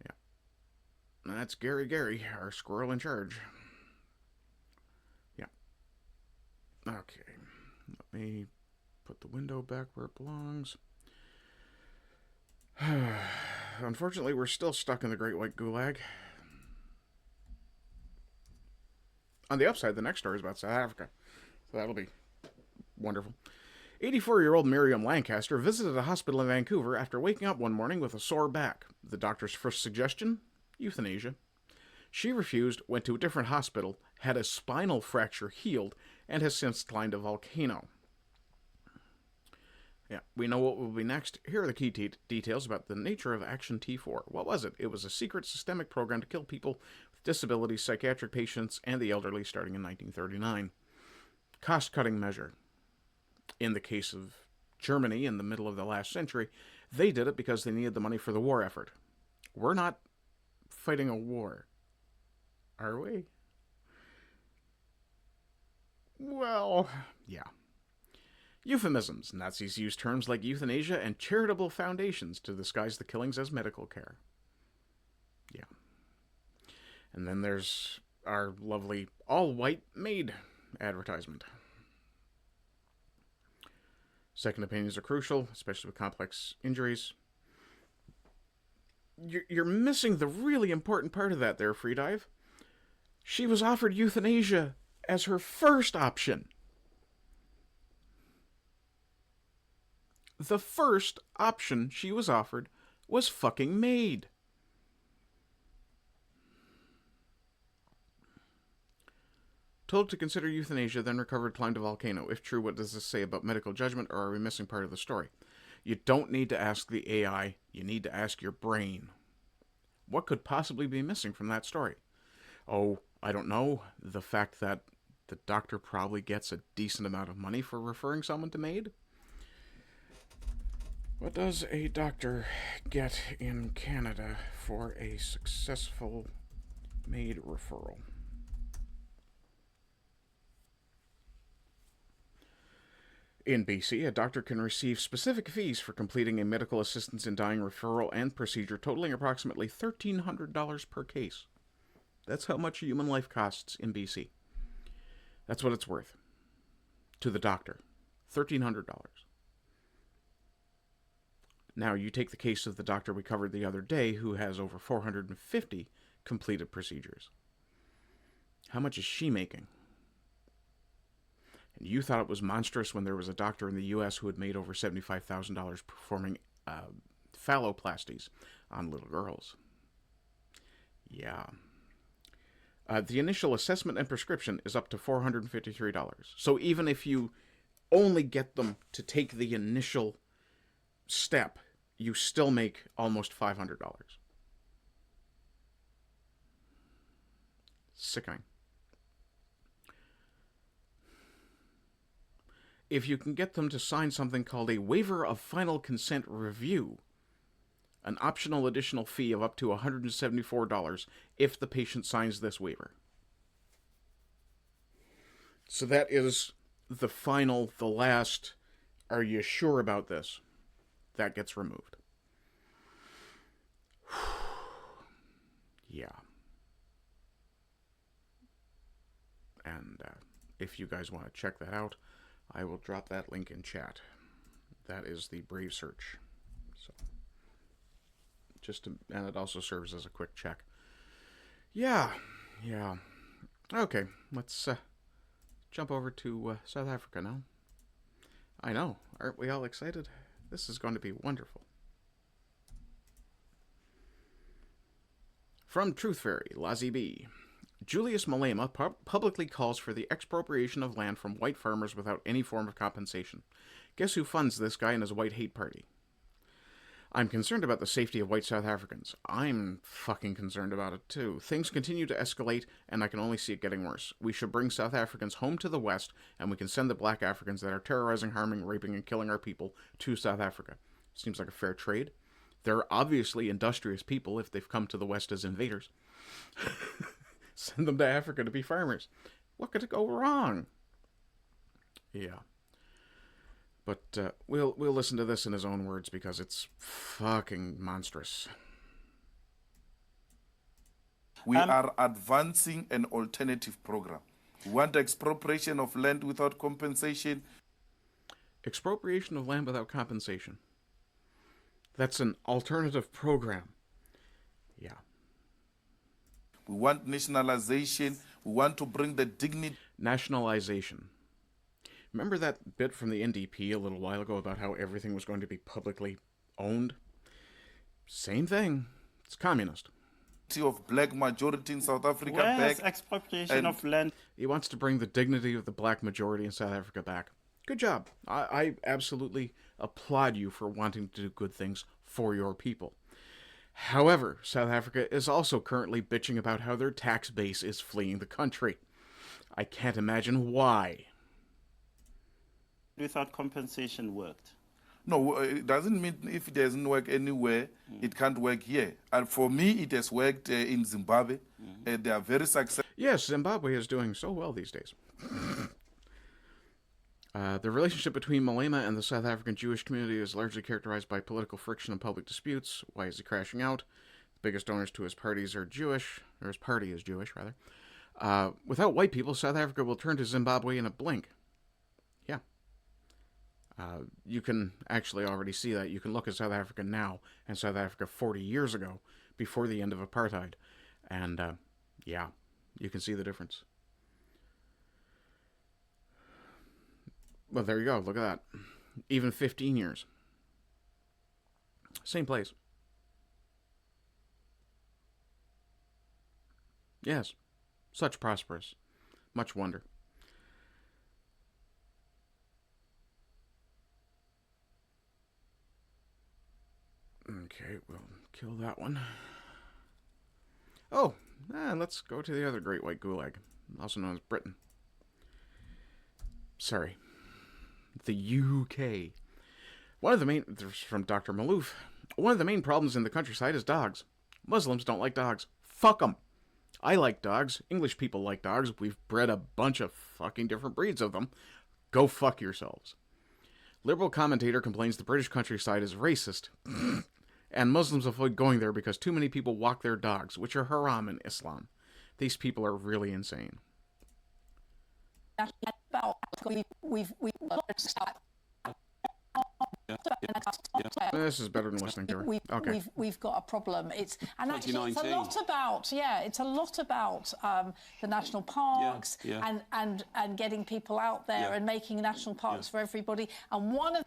Yeah. That's Gary, our squirrel in charge. Yeah. Okay. Let me put the window back where it belongs. Unfortunately, we're still stuck in the Great White Gulag. On the upside, the next story is about South Africa. So that'll be wonderful. 84-year-old Miriam Lancaster visited a hospital in Vancouver after waking up one morning with a sore back. The doctor's first suggestion? Euthanasia. She refused, went to a different hospital, had a spinal fracture healed, and has since climbed a volcano. Yeah, we know what will be next. Here are the key details about the nature of Action T4. What was it? It was a secret systemic program to kill people with disabilities, psychiatric patients, and the elderly starting in 1939. Cost-cutting measure. In the case of Germany in the middle of the last century, they did it because they needed the money for the war effort. We're not fighting a war, are we? Well, yeah. Euphemisms. Nazis use terms like euthanasia and charitable foundations to disguise the killings as medical care. Yeah. And then there's our lovely all-white maid advertisement. Second opinions are crucial, especially with complex injuries. You're missing the really important part of that there, Freedive. She was offered euthanasia as her first option. The first option she was offered was fucking MAID. Told to consider euthanasia, then recovered, climbed a volcano. If true, what does this say about medical judgment, or are we missing part of the story? You don't need to ask the AI, you need to ask your brain. What could possibly be missing from that story? Oh, I don't know. The fact that the doctor probably gets a decent amount of money for referring someone to MAID? What does a doctor get in Canada for a successful MAID referral? In BC, a doctor can receive specific fees for completing a medical assistance in dying referral and procedure totaling approximately $1,300 per case. That's how much a human life costs in BC. That's what it's worth. To the doctor. $1,300. Now, you take the case of the doctor we covered the other day who has over 450 completed procedures. How much is she making? And you thought it was monstrous when there was a doctor in the U.S. who had made over $75,000 performing phalloplasties on little girls. Yeah. The initial assessment and prescription is up to $453. So even if you only get them to take the initial step, you still make almost $500. Sickening. If you can get them to sign something called a waiver of final consent review, an optional additional fee of up to $174 if the patient signs this waiver. So that is the final, the last, are you sure about this? That gets removed. Yeah. And if you guys want to check that out, I will drop that link in chat. That is the Brave search. So, and it also serves as a quick check. Yeah. Okay, let's jump over to South Africa now. I know, aren't we all excited? This is going to be wonderful. From Truth Fairy, Lazzy B. Julius Malema publicly calls for the expropriation of land from white farmers without any form of compensation. Guess who funds this guy and his white hate party? I'm concerned about the safety of white South Africans. I'm fucking concerned about it too. Things continue to escalate, and I can only see it getting worse. We should bring South Africans home to the West, and we can send the black Africans that are terrorizing, harming, raping, and killing our people to South Africa. Seems like a fair trade. They're obviously industrious people if they've come to the West as invaders. Send them to Africa to be farmers. What could go wrong? Yeah. But we'll listen to this in his own words because it's fucking monstrous. We are advancing an alternative program. We want expropriation of land without compensation. Expropriation of land without compensation. That's an alternative program. Yeah. We want nationalization. We want to bring the dignity. Nationalization. Remember that bit from the NDP a little while ago about how everything was going to be publicly owned? Same thing. It's communist. Of black majority in South Africa Where back. has expropriation of land? He wants to bring the dignity of the black majority in South Africa back. Good job. I absolutely applaud you for wanting to do good things for your people. However, South Africa is also currently bitching about how their tax base is fleeing the country. I can't imagine why. Without compensation worked. No, it doesn't mean if it doesn't work anywhere, it can't work here. And for me, it has worked in Zimbabwe. They are very successful. Yes, Zimbabwe is doing so well these days. The relationship between Malema and the South African Jewish community is largely characterized by political friction and public disputes. Why is he crashing out? The biggest donors to his parties are Jewish, or his party is Jewish, rather. Without white people, South Africa will turn to Zimbabwe in a blink. Yeah. You can actually already see that. You can look at South Africa now and South Africa 40 years ago, before the end of apartheid. And, yeah, you can see the difference. Well, there you go. Look at that. Even 15 years. Same place. Yes. Such prosperous. Much wonder. Okay, we'll kill that one. Oh, let's go to the other Great White Gulag, also known as Britain. Sorry. The UK. One of the main, from Dr. Malouf, one of the main problems in the countryside is dogs. Muslims don't like dogs. Fuck them. I like dogs. English people like dogs. We've bred a bunch of fucking different breeds of them. Go fuck yourselves. Liberal commentator complains the British countryside is racist. And Muslims avoid going there because too many people walk their dogs, which are haram in Islam. These people are really insane. This is better than listening to her. Okay. We've got a problem. It's actually it's a lot about the national parks and getting people out there and making national parks for everybody. And one of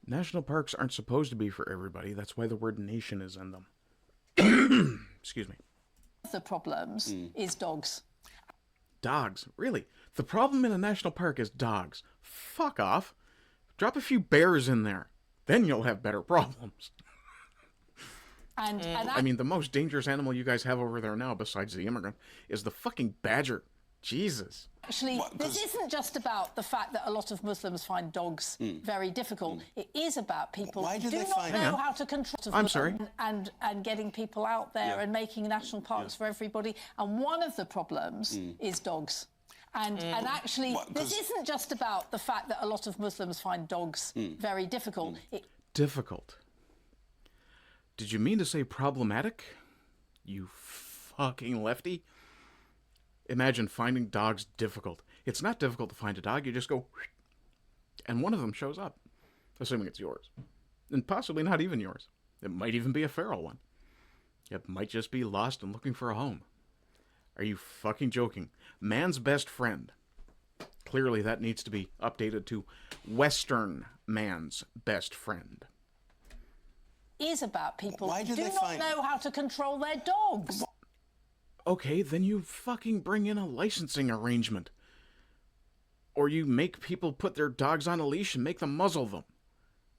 national parks aren't supposed to be for everybody. That's why the word nation is in them. Excuse me. The problems is dogs. Dogs? Really? The problem in a national park is dogs. Fuck off. Drop a few bears in there. Then you'll have better problems. I mean, the most dangerous animal you guys have over there now, besides the immigrant, is the fucking badger. Jesus. Actually, this isn't just about the fact that a lot of Muslims find dogs very difficult. It is about people who do not know how to control. I'm sorry. And getting people out there and making national parks for everybody. And one of the problems is dogs. And actually, this isn't just about the fact that a lot of Muslims find dogs very difficult. Difficult? Did you mean to say problematic? You fucking lefty? Imagine finding dogs difficult. It's not difficult to find a dog. You just go, and one of them shows up, assuming it's yours. And possibly not even yours. It might even be a feral one. It might just be lost and looking for a home. Are you fucking joking? Man's best friend. Clearly that needs to be updated to Western man's best friend. Is about people who do not know how to control their dogs. Okay, then you fucking bring in a licensing arrangement. Or you make people put their dogs on a leash and make them muzzle them.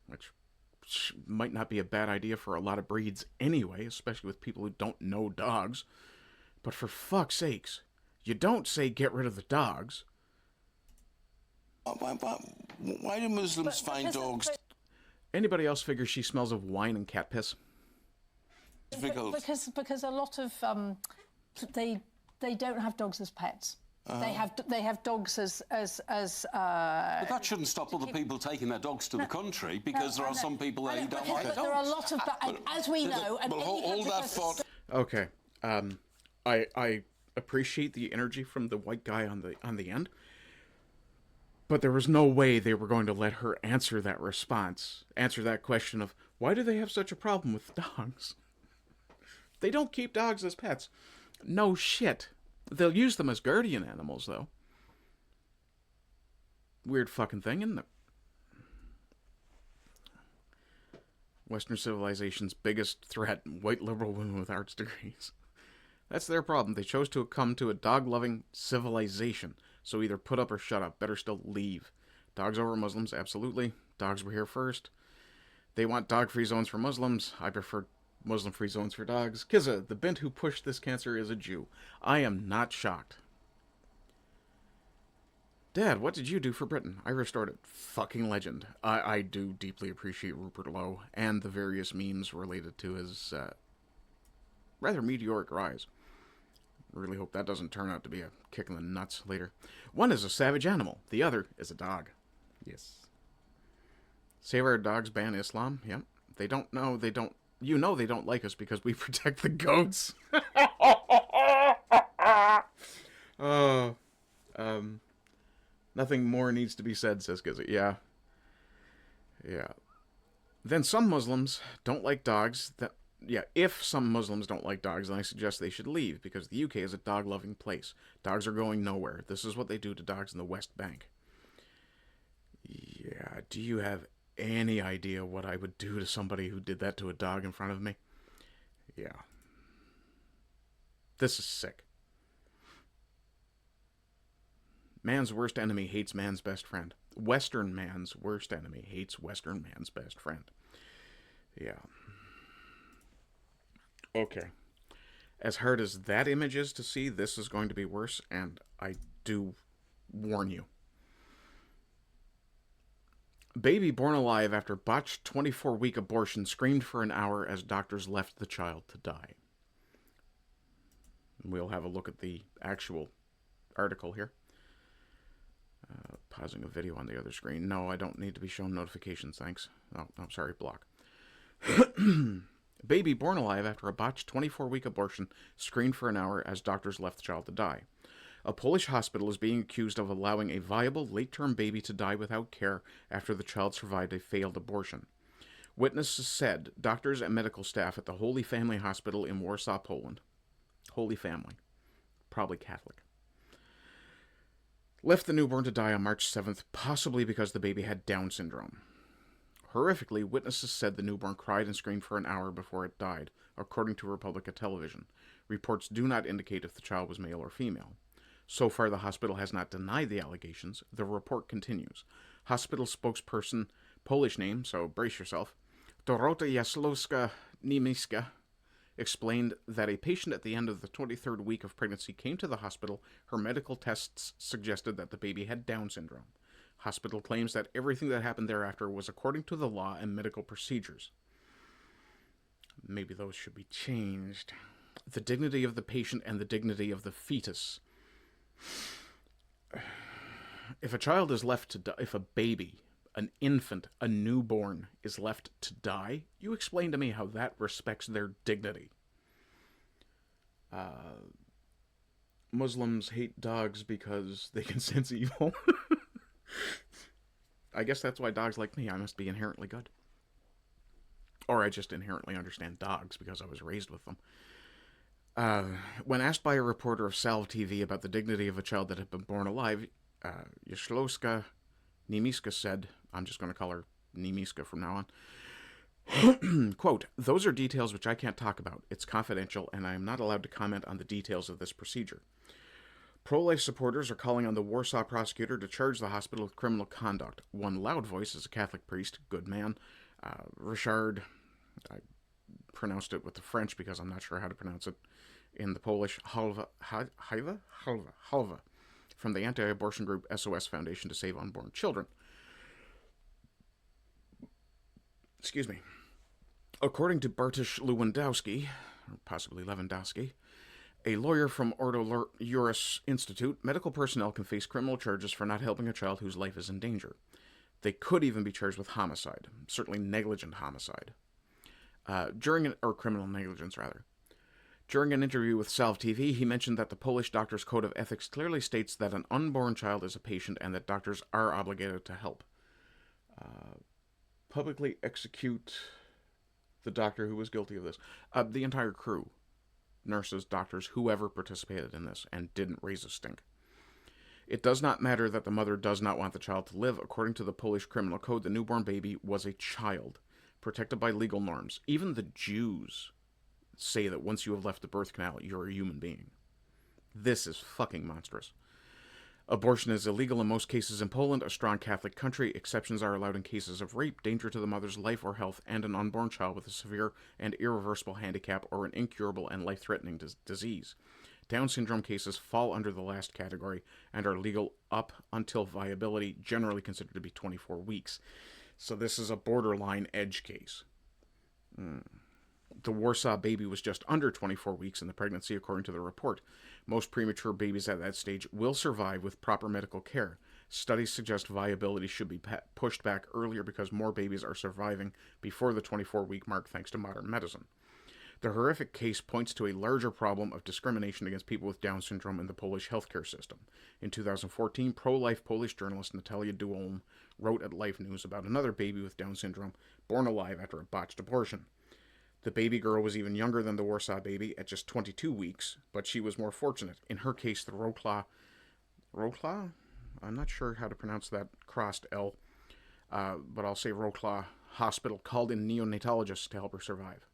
Which might not be a bad idea for a lot of breeds anyway, especially with people who don't know dogs. But for fuck's sakes, you don't say get rid of the dogs. Why do Muslims find dogs? Anybody else figure she smells of wine and cat piss? Because a lot of they don't have dogs as pets. They have dogs as But that shouldn't stop other people taking their dogs to the country, because there are some people that don't like dogs. There are a lot of, as we know, and hold that thought. Okay, I appreciate the energy from the white guy on the end, but there was no way they were going to let her answer that question of why do they have such a problem with dogs? They don't keep dogs as pets. No shit. They'll use them as guardian animals, though. Weird fucking thing, isn't it? Western civilization's biggest threat, white liberal women with arts degrees. That's their problem. They chose to come to a dog-loving civilization. So either put up or shut up. Better still leave. Dogs over Muslims, absolutely. Dogs were here first. They want dog-free zones for Muslims. I prefer Muslim-free zones for dogs. Kizza, the bint who pushed this cancer is a Jew. I am not shocked. Dad, what did you do for Britain? I restored it. Fucking legend. I do deeply appreciate Rupert Lowe and the various memes related to his rather meteoric rise. Really hope that doesn't turn out to be a kick in the nuts later. One is a savage animal. The other is a dog. Yes. Save our dogs, ban Islam. Yep. They don't know. They don't. You know they don't like us because we protect the goats. Nothing more needs to be said, says Gizzard. Yeah. Yeah. Then some Muslims don't like dogs. If some Muslims don't like dogs, then I suggest they should leave, because the UK is a dog-loving place. Dogs are going nowhere. This is what they do to dogs in the West Bank. Yeah, do you have any idea what I would do to somebody who did that to a dog in front of me? Yeah. This is sick. Man's worst enemy hates man's best friend. Western man's worst enemy hates Western man's best friend. Yeah. Okay. As hard as that image is to see, this is going to be worse, and I do warn you. Baby born alive after botched 24-week abortion screamed for an hour as doctors left the child to die. We'll have a look at the actual article here. Pausing a video on the other screen. No, I don't need to be shown notifications, thanks. Oh, sorry, block. Baby born alive after a botched 24-week abortion screamed for an hour as doctors left the child to die. A Polish hospital is being accused of allowing a viable late-term baby to die without care after the child survived a failed abortion. Witnesses said doctors and medical staff at the Holy Family Hospital in Warsaw, Poland. Holy Family. Probably Catholic. Left the newborn to die on March 7th, possibly because the baby had Down syndrome. Horrifically, witnesses said the newborn cried and screamed for an hour before it died, according to Republica Television. Reports do not indicate if the child was male or female. So far, the hospital has not denied the allegations. The report continues. Hospital spokesperson, Polish name, so brace yourself, Dorota Jaslowska-Niemiecka, explained that a patient at the end of the 23rd week of pregnancy came to the hospital. Her medical tests suggested that the baby had Down syndrome. Hospital claims that everything that happened thereafter was according to the law and medical procedures. Maybe those should be changed. The dignity of the patient and the dignity of the fetus. If a child is left to die, if a baby, an infant, a newborn is left to die, you explain to me how that respects their dignity. Muslims hate dogs because they can sense evil. I guess that's why dogs like me. I must be inherently good. Or I just inherently understand dogs because I was raised with them. When asked by a reporter of Salve TV about the dignity of a child that had been born alive, Jaslowska-Niemiecka said, I'm just going to call her Niemiecka from now on, Quote, "Those are details which I can't talk about. It's confidential, and I am not allowed to comment on the details of this procedure." Pro-life supporters are calling on the Warsaw prosecutor to charge the hospital with criminal conduct. One loud voice is a Catholic priest, good man, Richard, I pronounced it with the French because I'm not sure how to pronounce it in the Polish, Halva, from the anti-abortion group SOS Foundation to Save Unborn Children. Excuse me. According to Bartosz Lewandowski, or possibly Lewandowski, a lawyer from Ordo Juris Institute, medical personnel can face criminal charges for not helping a child whose life is in danger. They could even be charged with homicide, certainly negligent homicide. Criminal negligence, rather. During an interview with Salve TV, he mentioned that the Polish Doctors' Code of Ethics clearly states that an unborn child is a patient and that doctors are obligated to help. Publicly execute the doctor who was guilty of this. The entire crew. Nurses, doctors, whoever participated in this and didn't raise a stink. It does not matter that the mother does not want the child to live. According to the Polish criminal code, the newborn baby was a child, protected by legal norms. Even the Jews say that once you have left the birth canal, you're a human being. This is fucking monstrous. Abortion is illegal in most cases in Poland, a strong Catholic country. Exceptions are allowed in cases of rape, danger to the mother's life or health, and an unborn child with a severe and irreversible handicap or an incurable and life-threatening disease. Down syndrome cases fall under the last category and are legal up until viability, generally considered to be 24 weeks. So this is a borderline edge case. The Warsaw baby was just under 24 weeks in the pregnancy, according to the report. Most premature babies at that stage will survive with proper medical care. Studies suggest viability should be pushed back earlier because more babies are surviving before the 24-week mark thanks to modern medicine. The horrific case points to a larger problem of discrimination against people with Down syndrome in the Polish healthcare system. In 2014, pro-life Polish journalist Natalia Duolm wrote at Life News about another baby with Down syndrome born alive after a botched abortion. The baby girl was even younger than the Warsaw baby at just 22 weeks, but she was more fortunate. In her case, the Wrocław? I'm not sure how to pronounce that crossed L, but I'll say Wrocław Hospital called in neonatologists to help her survive.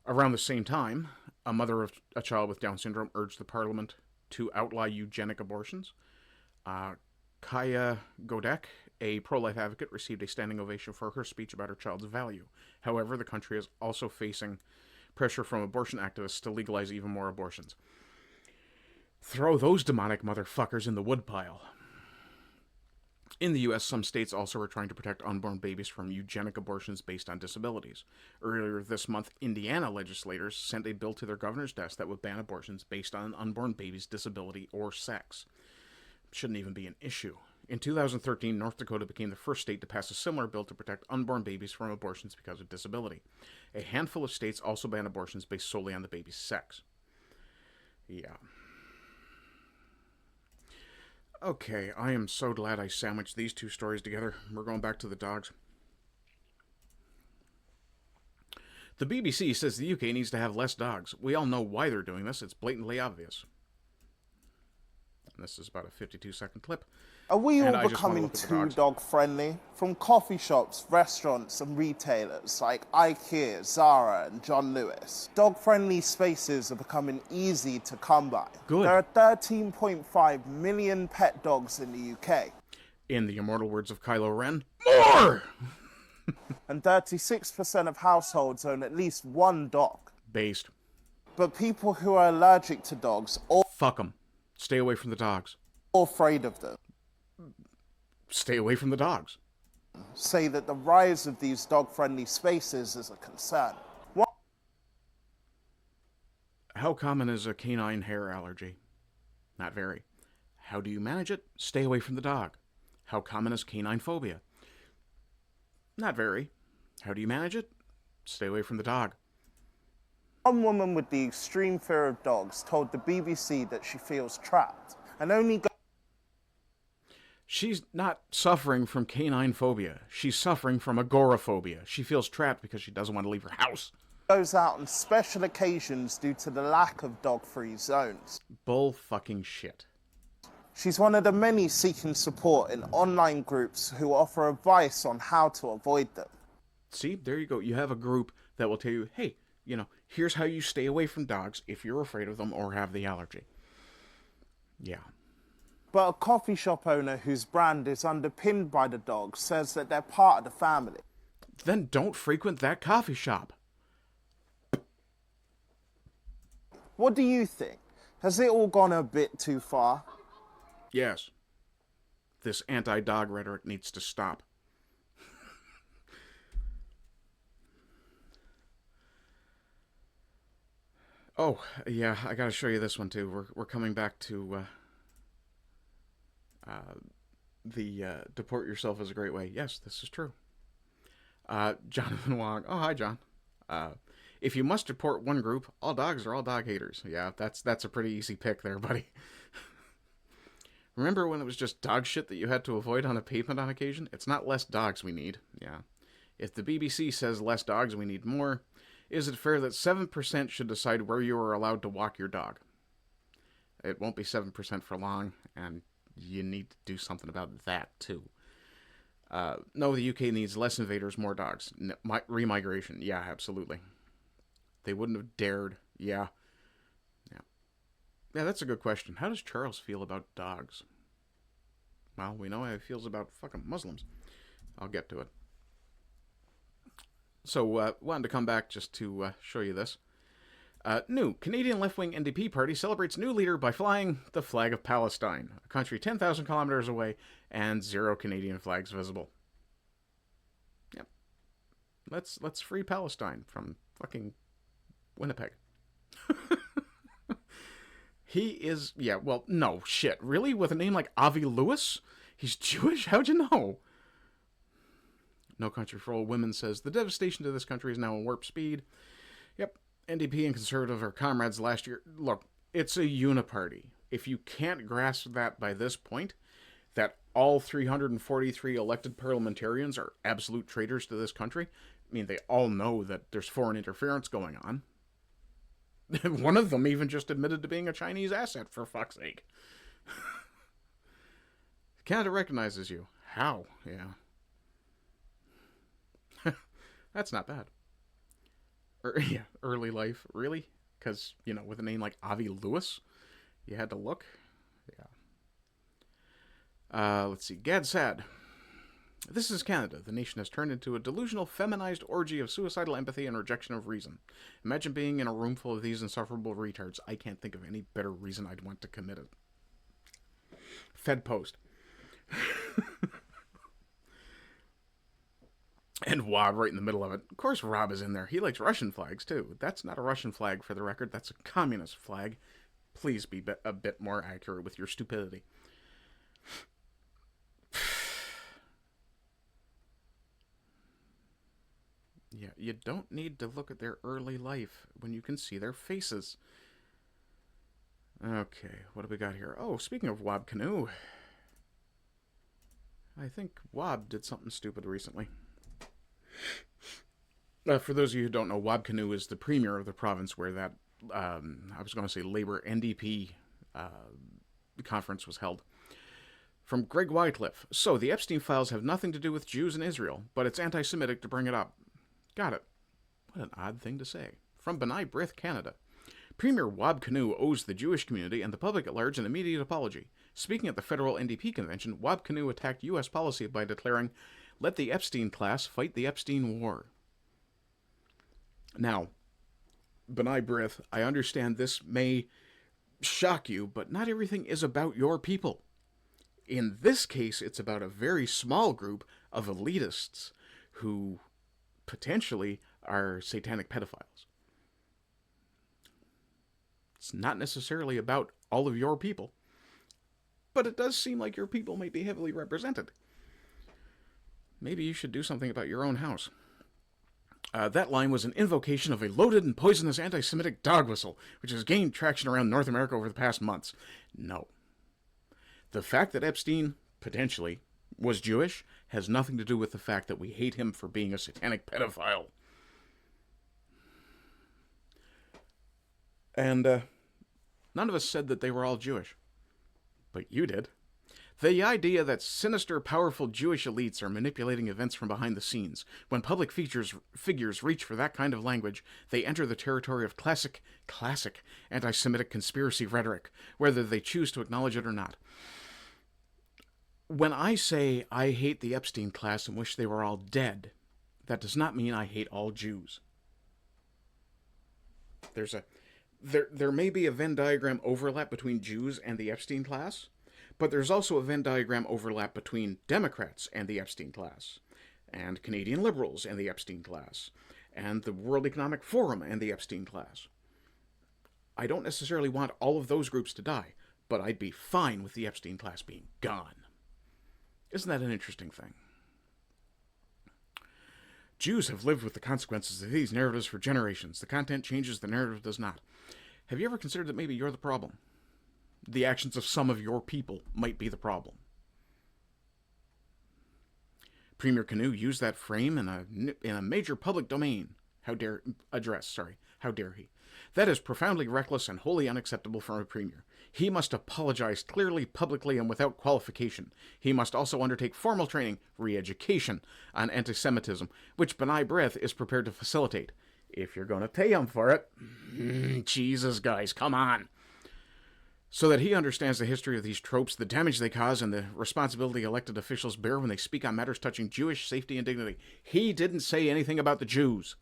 Around the same time, a mother of a child with Down syndrome urged the parliament to outlaw eugenic abortions. Kaya Godek, a pro-life advocate, received a standing ovation for her speech about her child's value. However, the country is also facing pressure from abortion activists to legalize even more abortions. Throw those demonic motherfuckers in the woodpile. In the U.S., some states also are trying to protect unborn babies from eugenic abortions based on disabilities. Earlier this month, Indiana legislators sent a bill to their governor's desk that would ban abortions based on an unborn baby's disability or sex. Shouldn't even be an issue. In 2013, North Dakota became the first state to pass a similar bill to protect unborn babies from abortions because of disability. A handful of states also ban abortions based solely on the baby's sex. Yeah. Okay, I am so glad I sandwiched these two stories together. We're going back to the dogs. The BBC says the UK needs to have less dogs. We all know why they're doing this. It's blatantly obvious. And this is about a 52-second clip. Are we all becoming too dog-friendly? From coffee shops, restaurants and retailers like IKEA, Zara and John Lewis, dog-friendly spaces are becoming easy to come by. Good. There are 13.5 million pet dogs in the UK. In the immortal words of Kylo Ren, more! And 36% of households own at least one dog. Based. But people who are allergic to dogs or... Fuck them. Stay away from the dogs. Or afraid of them. Stay away from the dogs. Say that the rise of these dog-friendly spaces is a concern. What? How common is a canine hair allergy? Not very. How do you manage it? Stay away from the dog. How common is canine phobia? Not very. How do you manage it? Stay away from the dog. One woman with the extreme fear of dogs told the BBC that she feels trapped and only She's not suffering from canine phobia. She's suffering from agoraphobia. She feels trapped because she doesn't want to leave her house. Goes out on special occasions due to the lack of dog-free zones. Bull fucking shit. She's one of the many seeking support in online groups who offer advice on how to avoid them. See, there you go. You have a group that will tell you, hey, here's how you stay away from dogs if you're afraid of them or have the allergy. Yeah. But a coffee shop owner whose brand is underpinned by the dogs says that they're part of the family. Then don't frequent that coffee shop. What do you think? Has it all gone a bit too far? Yes. This anti-dog rhetoric needs to stop. Oh, yeah, I gotta show you this one too. We're coming back to the deport yourself is a great way. Yes, this is true. Jonathan Wong. Oh, hi, John. If you must deport one group, all dogs are all dog haters. Yeah, that's a pretty easy pick there, buddy. Remember when it was just dog shit that you had to avoid on a pavement on occasion? It's not less dogs we need. Yeah. If the BBC says less dogs, we need more, is it fair that 7% should decide where you are allowed to walk your dog? It won't be 7% for long, and you need to do something about that, too. No, the UK needs less invaders, more dogs. Remigration, yeah, absolutely. They wouldn't have dared, yeah. Yeah, that's a good question. How does Charles feel about dogs? Well, we know how he feels about fucking Muslims. I'll get to it. So, wanted to come back just to show you this. New Canadian left-wing NDP party celebrates new leader by flying the flag of Palestine, a country 10,000 kilometers away, and 0 Canadian flags visible. Yep. Let's free Palestine from fucking Winnipeg. He is, yeah, well, no, shit. Really? With a name like Avi Lewis? He's Jewish? How'd you know? No Country for Old Women says, the devastation to this country is now at warp speed. Yep, NDP and Conservative are comrades last year. Look, it's a uniparty. If you can't grasp that by this point, that all 343 elected parliamentarians are absolute traitors to this country, I mean, they all know that there's foreign interference going on. One of them even just admitted to being a Chinese asset, for fuck's sake. Canada recognizes you. How? Yeah. That's not bad. Yeah, early life. Really? Because, with a name like Avi Lewis, you had to look? Yeah. Let's see. Gad Sad. This is Canada. The nation has turned into a delusional, feminized orgy of suicidal empathy and rejection of reason. Imagine being in a room full of these insufferable retards. I can't think of any better reason I'd want to commit it. Fed Post. And Wob right in the middle of it. Of course Rob is in there. He likes Russian flags, too. That's not a Russian flag, for the record. That's a communist flag. Please be a bit more accurate with your stupidity. Yeah, you don't need to look at their early life when you can see their faces. Okay, what do we got here? Oh, speaking of Wob Canoe, I think Wob did something stupid recently. For those of you who don't know, Wob Canoe is the premier of the province where that, I was going to say Labour NDP conference was held. From Greg Wycliffe. So, the Epstein files have nothing to do with Jews in Israel, but it's anti-Semitic to bring it up. Got it. What an odd thing to say. From Benai Brith, Canada. Premier Wob Canoe owes the Jewish community and the public at large an immediate apology. Speaking at the federal NDP convention, Wob Canoe attacked U.S. policy by declaring, "Let the Epstein class fight the Epstein war." Now, Benai Brith, I understand this may shock you, but not everything is about your people. In this case, it's about a very small group of elitists who potentially are satanic pedophiles. It's not necessarily about all of your people, but it does seem like your people may be heavily represented. Maybe you should do something about your own house. That line was an invocation of a loaded and poisonous anti-Semitic dog whistle, which has gained traction around North America over the past months. No. The fact that Epstein, potentially, was Jewish has nothing to do with the fact that we hate him for being a satanic pedophile. And none of us said that they were all Jewish. But you did. The idea that sinister, powerful Jewish elites are manipulating events from behind the scenes. When public figures reach for that kind of language, they enter the territory of classic anti-Semitic conspiracy rhetoric, whether they choose to acknowledge it or not. When I say I hate the Epstein class and wish they were all dead, that does not mean I hate all Jews. There may be a Venn diagram overlap between Jews and the Epstein class, but there's also a Venn diagram overlap between Democrats and the Epstein class, and Canadian liberals and the Epstein class, and the World Economic Forum and the Epstein class. I don't necessarily want all of those groups to die, but I'd be fine with the Epstein class being gone. Isn't that an interesting thing? Jews have lived with the consequences of these narratives for generations. The content changes, the narrative does not. Have you ever considered that maybe you're the problem? The actions of some of your people might be the problem. Premier Canoe used that frame in a major public domain. How dare he? That is profoundly reckless and wholly unacceptable from a premier. He must apologize clearly, publicly, and without qualification. He must also undertake formal training, re-education, on anti-Semitism, which B'nai B'rith is prepared to facilitate. If you're going to pay him for it. Jesus, guys, come on. So that he understands the history of these tropes, the damage they cause, and the responsibility elected officials bear when they speak on matters touching Jewish safety and dignity. He didn't say anything about the Jews.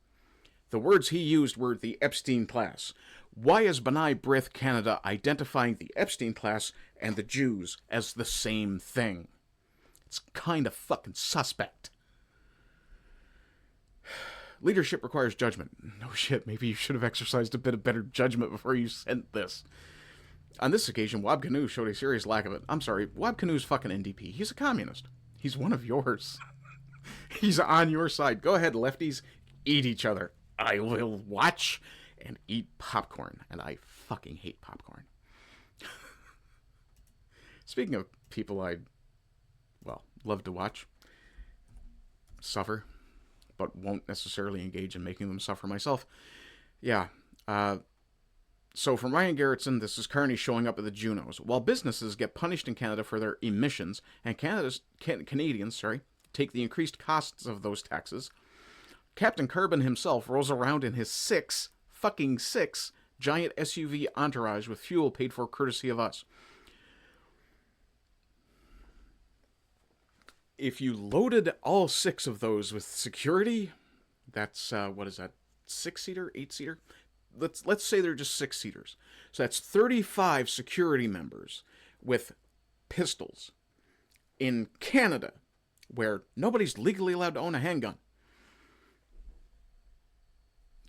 The words he used were the Epstein class. Why is B'nai B'rith Canada identifying the Epstein class and the Jews as the same thing? It's kind of fucking suspect. Leadership requires judgment. No shit, maybe you should have exercised a bit of better judgment before you sent this. On this occasion, Wab Kinew showed a serious lack of it. I'm sorry, Wab Kinew's fucking NDP. He's a communist. He's one of yours. He's on your side. Go ahead, lefties. Eat each other. I will watch and eat popcorn. And I fucking hate popcorn. Speaking of people I, love to watch suffer, but won't necessarily engage in making them suffer myself. Yeah. So from Ryan Garrettson, this is Carney showing up at the Junos. While businesses get punished in Canada for their emissions, and Canadians take the increased costs of those taxes, Captain Carbon himself rolls around in his six giant SUV entourage with fuel paid for courtesy of us. If you loaded all 6 of those with security, that's, what is that, 6-seater, 8-seater? Let's say they're just 6-seaters. So that's 35 security members with pistols in Canada, where nobody's legally allowed to own a handgun.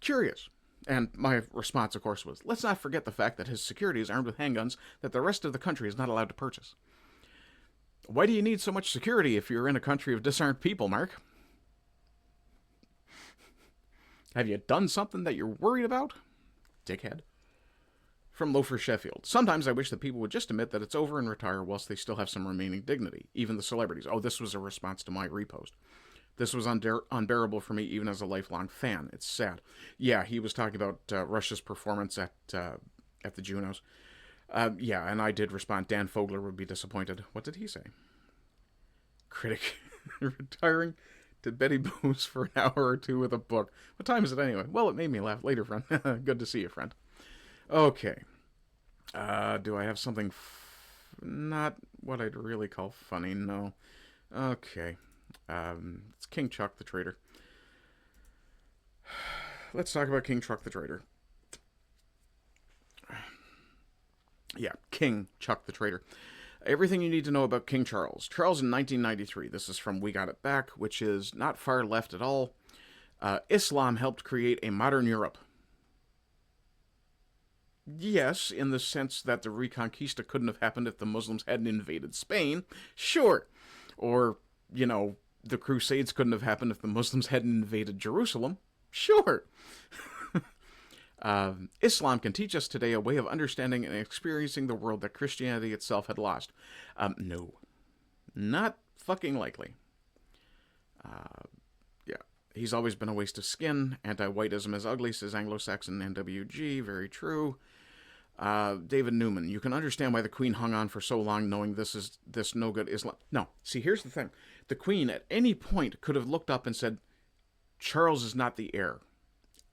Curious. And my response, of course, was, let's not forget the fact that his security is armed with handguns that the rest of the country is not allowed to purchase. Why do you need so much security if you're in a country of disarmed people, Mark? Have you done something that you're worried about? Dickhead. From Loafer Sheffield. Sometimes I wish that people would just admit that it's over and retire whilst they still have some remaining dignity. Even the celebrities. Oh, this was a response to my repost. This was unbearable for me even as a lifelong fan. It's sad. Yeah, he was talking about Russia's performance at the Junos. Yeah, and I did respond, Dan Fogler would be disappointed. What did he say? Critic. Retiring to Betty Boos for an hour or two with a book. What time is it anyway? Well, it made me laugh later, friend. Good to see you, friend. Okay. Do I have something not what I'd really call funny? No. Okay. It's King Chuck the Traitor. Let's talk about King Chuck the Traitor. Yeah, King Chuck the Traitor. Everything you need to know about King Charles. Charles in 1993. This is from We Got It Back, which is not far left at all. Islam helped create a modern Europe. Yes, in the sense that the Reconquista couldn't have happened if the Muslims hadn't invaded Spain. Sure. Or, the Crusades couldn't have happened if the Muslims hadn't invaded Jerusalem. Sure. Islam can teach us today a way of understanding and experiencing the world that Christianity itself had lost. No. Not fucking likely. Yeah. He's always been a waste of skin. Anti-whiteism is ugly, says Anglo-Saxon NWG. Very true. David Newman, you can understand why the Queen hung on for so long knowing this no good Islam. No, see, here's the thing. The Queen at any point could have looked up and said, Charles is not the heir.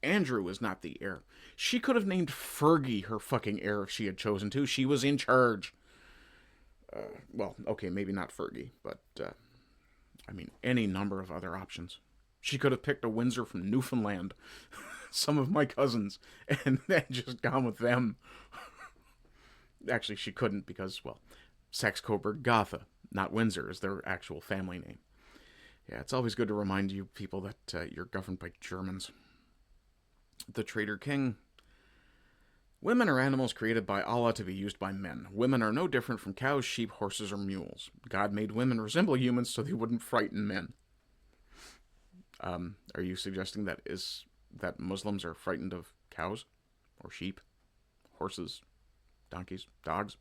Andrew is not the heir. She could have named Fergie her fucking heir if she had chosen to. She was in charge. Well, okay, maybe not Fergie, but, I mean, any number of other options. She could have picked a Windsor from Newfoundland, some of my cousins, and then just gone with them. Actually, she couldn't because, well, Saxe-Coburg-Gotha, not Windsor, is their actual family name. Yeah, it's always good to remind you people that you're governed by Germans. The Trader King. Women are animals created by Allah to be used by men. Women are no different from cows, sheep, horses, or mules. God made women resemble humans so they wouldn't frighten men. Are you suggesting that Muslims are frightened of cows or sheep, horses, donkeys, dogs?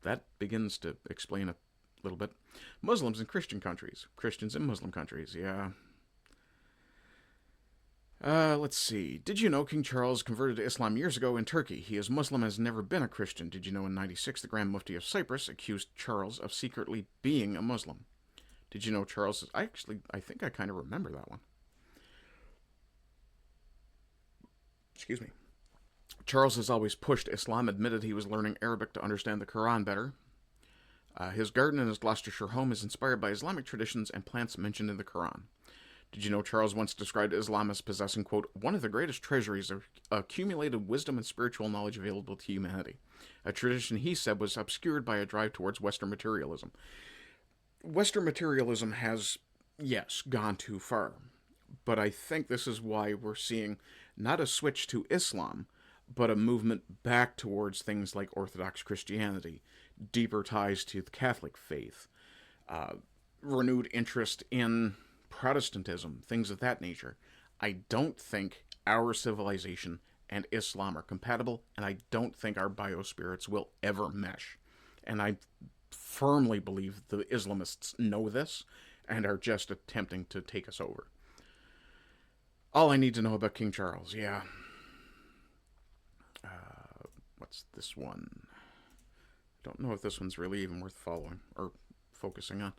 That begins to explain a little bit. Muslims in Christian countries. Christians in Muslim countries, yeah. Let's see. Did you know King Charles converted to Islam years ago in Turkey? He is Muslim, has never been a Christian. Did you know in 96 the Grand Mufti of Cyprus accused Charles of secretly being a Muslim? Did you know Charles is... I think I kind of remember that one. Excuse me. Charles has always pushed Islam, admitted he was learning Arabic to understand the Quran better. His garden in his Gloucestershire home is inspired by Islamic traditions and plants mentioned in the Quran. Did you know Charles once described Islam as possessing, quote, one of the greatest treasuries of accumulated wisdom and spiritual knowledge available to humanity? A tradition he said was obscured by a drive towards Western materialism. Western materialism has, yes, gone too far. But I think this is why we're seeing not a switch to Islam, but a movement back towards things like Orthodox Christianity, deeper ties to the Catholic faith, renewed interest in Protestantism, things of that nature. I don't think our civilization and Islam are compatible, and I don't think our biospirits will ever mesh. And I firmly believe the Islamists know this and are just attempting to take us over. All I need to know about King Charles, yeah. What's this one? I don't know if this one's really even worth following or focusing on.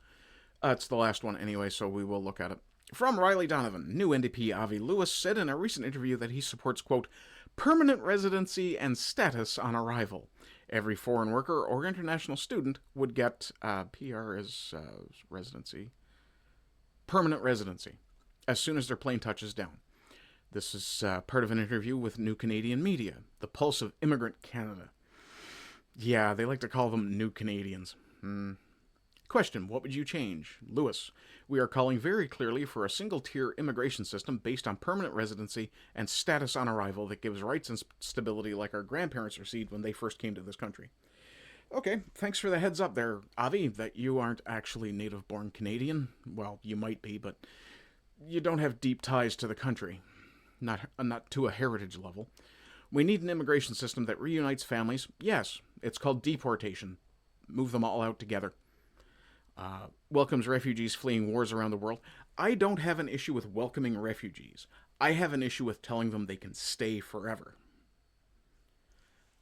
It's the last one anyway, so we will look at it. From Riley Donovan, new NDP Avi Lewis said in a recent interview that he supports, quote, permanent residency and status on arrival. Every foreign worker or international student would get PR as residency. Permanent residency as soon as their plane touches down. This is part of an interview with New Canadian Media, the pulse of immigrant Canada. Yeah, they like to call them New Canadians. Question, what would you change? Lewis, we are calling very clearly for a single-tier immigration system based on permanent residency and status on arrival that gives rights and stability like our grandparents received when they first came to this country. Okay, thanks for the heads up there, Avi, that you aren't actually native-born Canadian. Well, you might be, but you don't have deep ties to the country. Not to a heritage level. We need an immigration system that reunites families. Yes, it's called deportation. Move them all out together. Welcomes refugees fleeing wars around the world. I don't have an issue with welcoming refugees. I have an issue with telling them they can stay forever.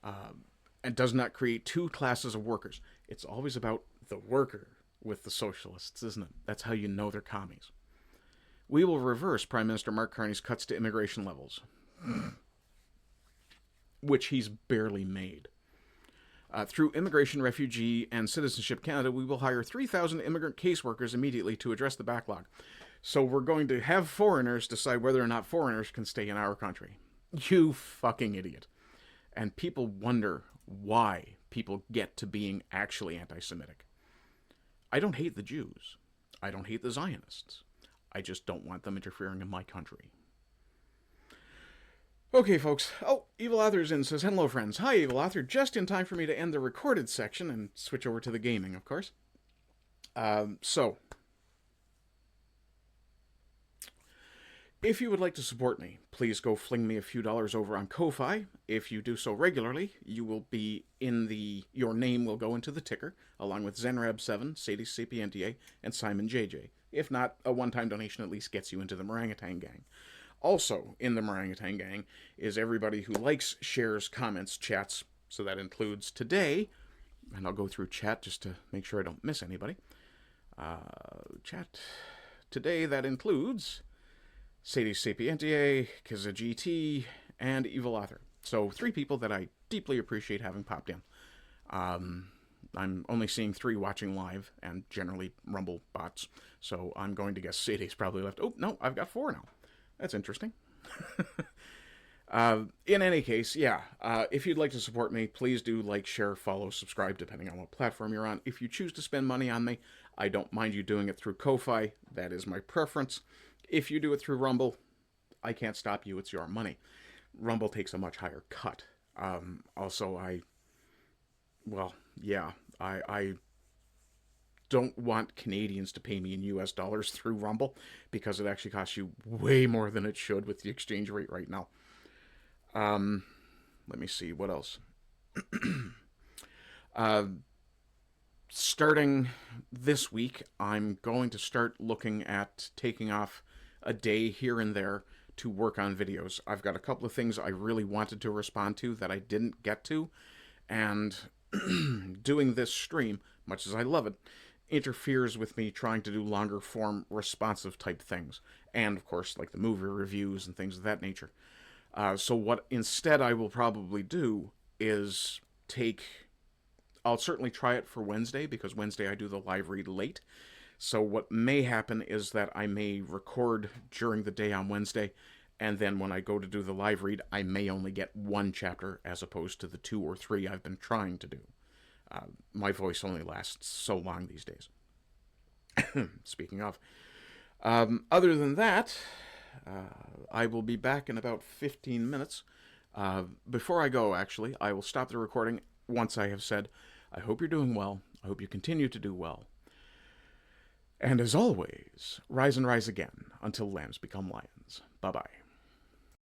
And does not create two classes of workers. It's always about the worker with the socialists, isn't it? That's how you know they're commies. We will reverse Prime Minister Mark Carney's cuts to immigration levels, which he's barely made. Through Immigration, Refugee, and Citizenship Canada, we will hire 3,000 immigrant caseworkers immediately to address the backlog. So we're going to have foreigners decide whether or not foreigners can stay in our country. You fucking idiot. And people wonder why people get to being actually anti-Semitic. I don't hate the Jews. I don't hate the Zionists. I just don't want them interfering in my country. Okay, folks. Oh, Evil Author's in says, hello, friends. Hi, Evil Author. Just in time for me to end the recorded section and switch over to the gaming, of course. If you would like to support me, please go fling me a few dollars over on Ko-Fi. If you do so regularly, you will be your name will go into the ticker, along with Zenrab7, Sadie Sapientia, and Simon JJ. If not, a one-time donation at least gets you into the Orangutan Gang. Also in the Orangutan Gang is everybody who likes, shares, comments, chats. So that includes today, and I'll go through chat just to make sure I don't miss anybody. Chat today, that includes Sadie Sapientiae, Kiza GT, and Evil Author. So 3 people that I deeply appreciate having popped in. I'm only seeing 3 watching live, and generally Rumble bots. So I'm going to guess Sadie's probably left. Oh, no, I've got 4 now. That's interesting. In any case, yeah, if you'd like to support me, please do like, share, follow, subscribe, depending on what platform you're on. If you choose to spend money on me, I don't mind you doing it through Ko-Fi. That is my preference. If you do it through Rumble, I can't stop you. It's your money. Rumble takes a much higher cut. Also, I don't want Canadians to pay me in US dollars through Rumble, because it actually costs you way more than it should with the exchange rate right now. Let me see, what else? Starting this week, I'm going to start looking at taking off a day here and there to work on videos. I've got a couple of things I really wanted to respond to that I didn't get to, and doing this stream, much as I love it, interferes with me trying to do longer form responsive type things, and of course like the movie reviews and things of that nature. So what instead I will probably do is I'll certainly try it for Wednesday, because Wednesday I do the live read late. So what may happen is that I may record during the day on Wednesday, and then when I go to do the live read, I may only get 1 chapter as opposed to the 2 or 3 I've been trying to do. My voice only lasts so long these days. Speaking of. Other than that, I will be back in about 15 minutes. Before I go, actually, I will stop the recording once I have said, I hope you're doing well. I hope you continue to do well. And as always, rise and rise again until lambs become lions. Bye-bye.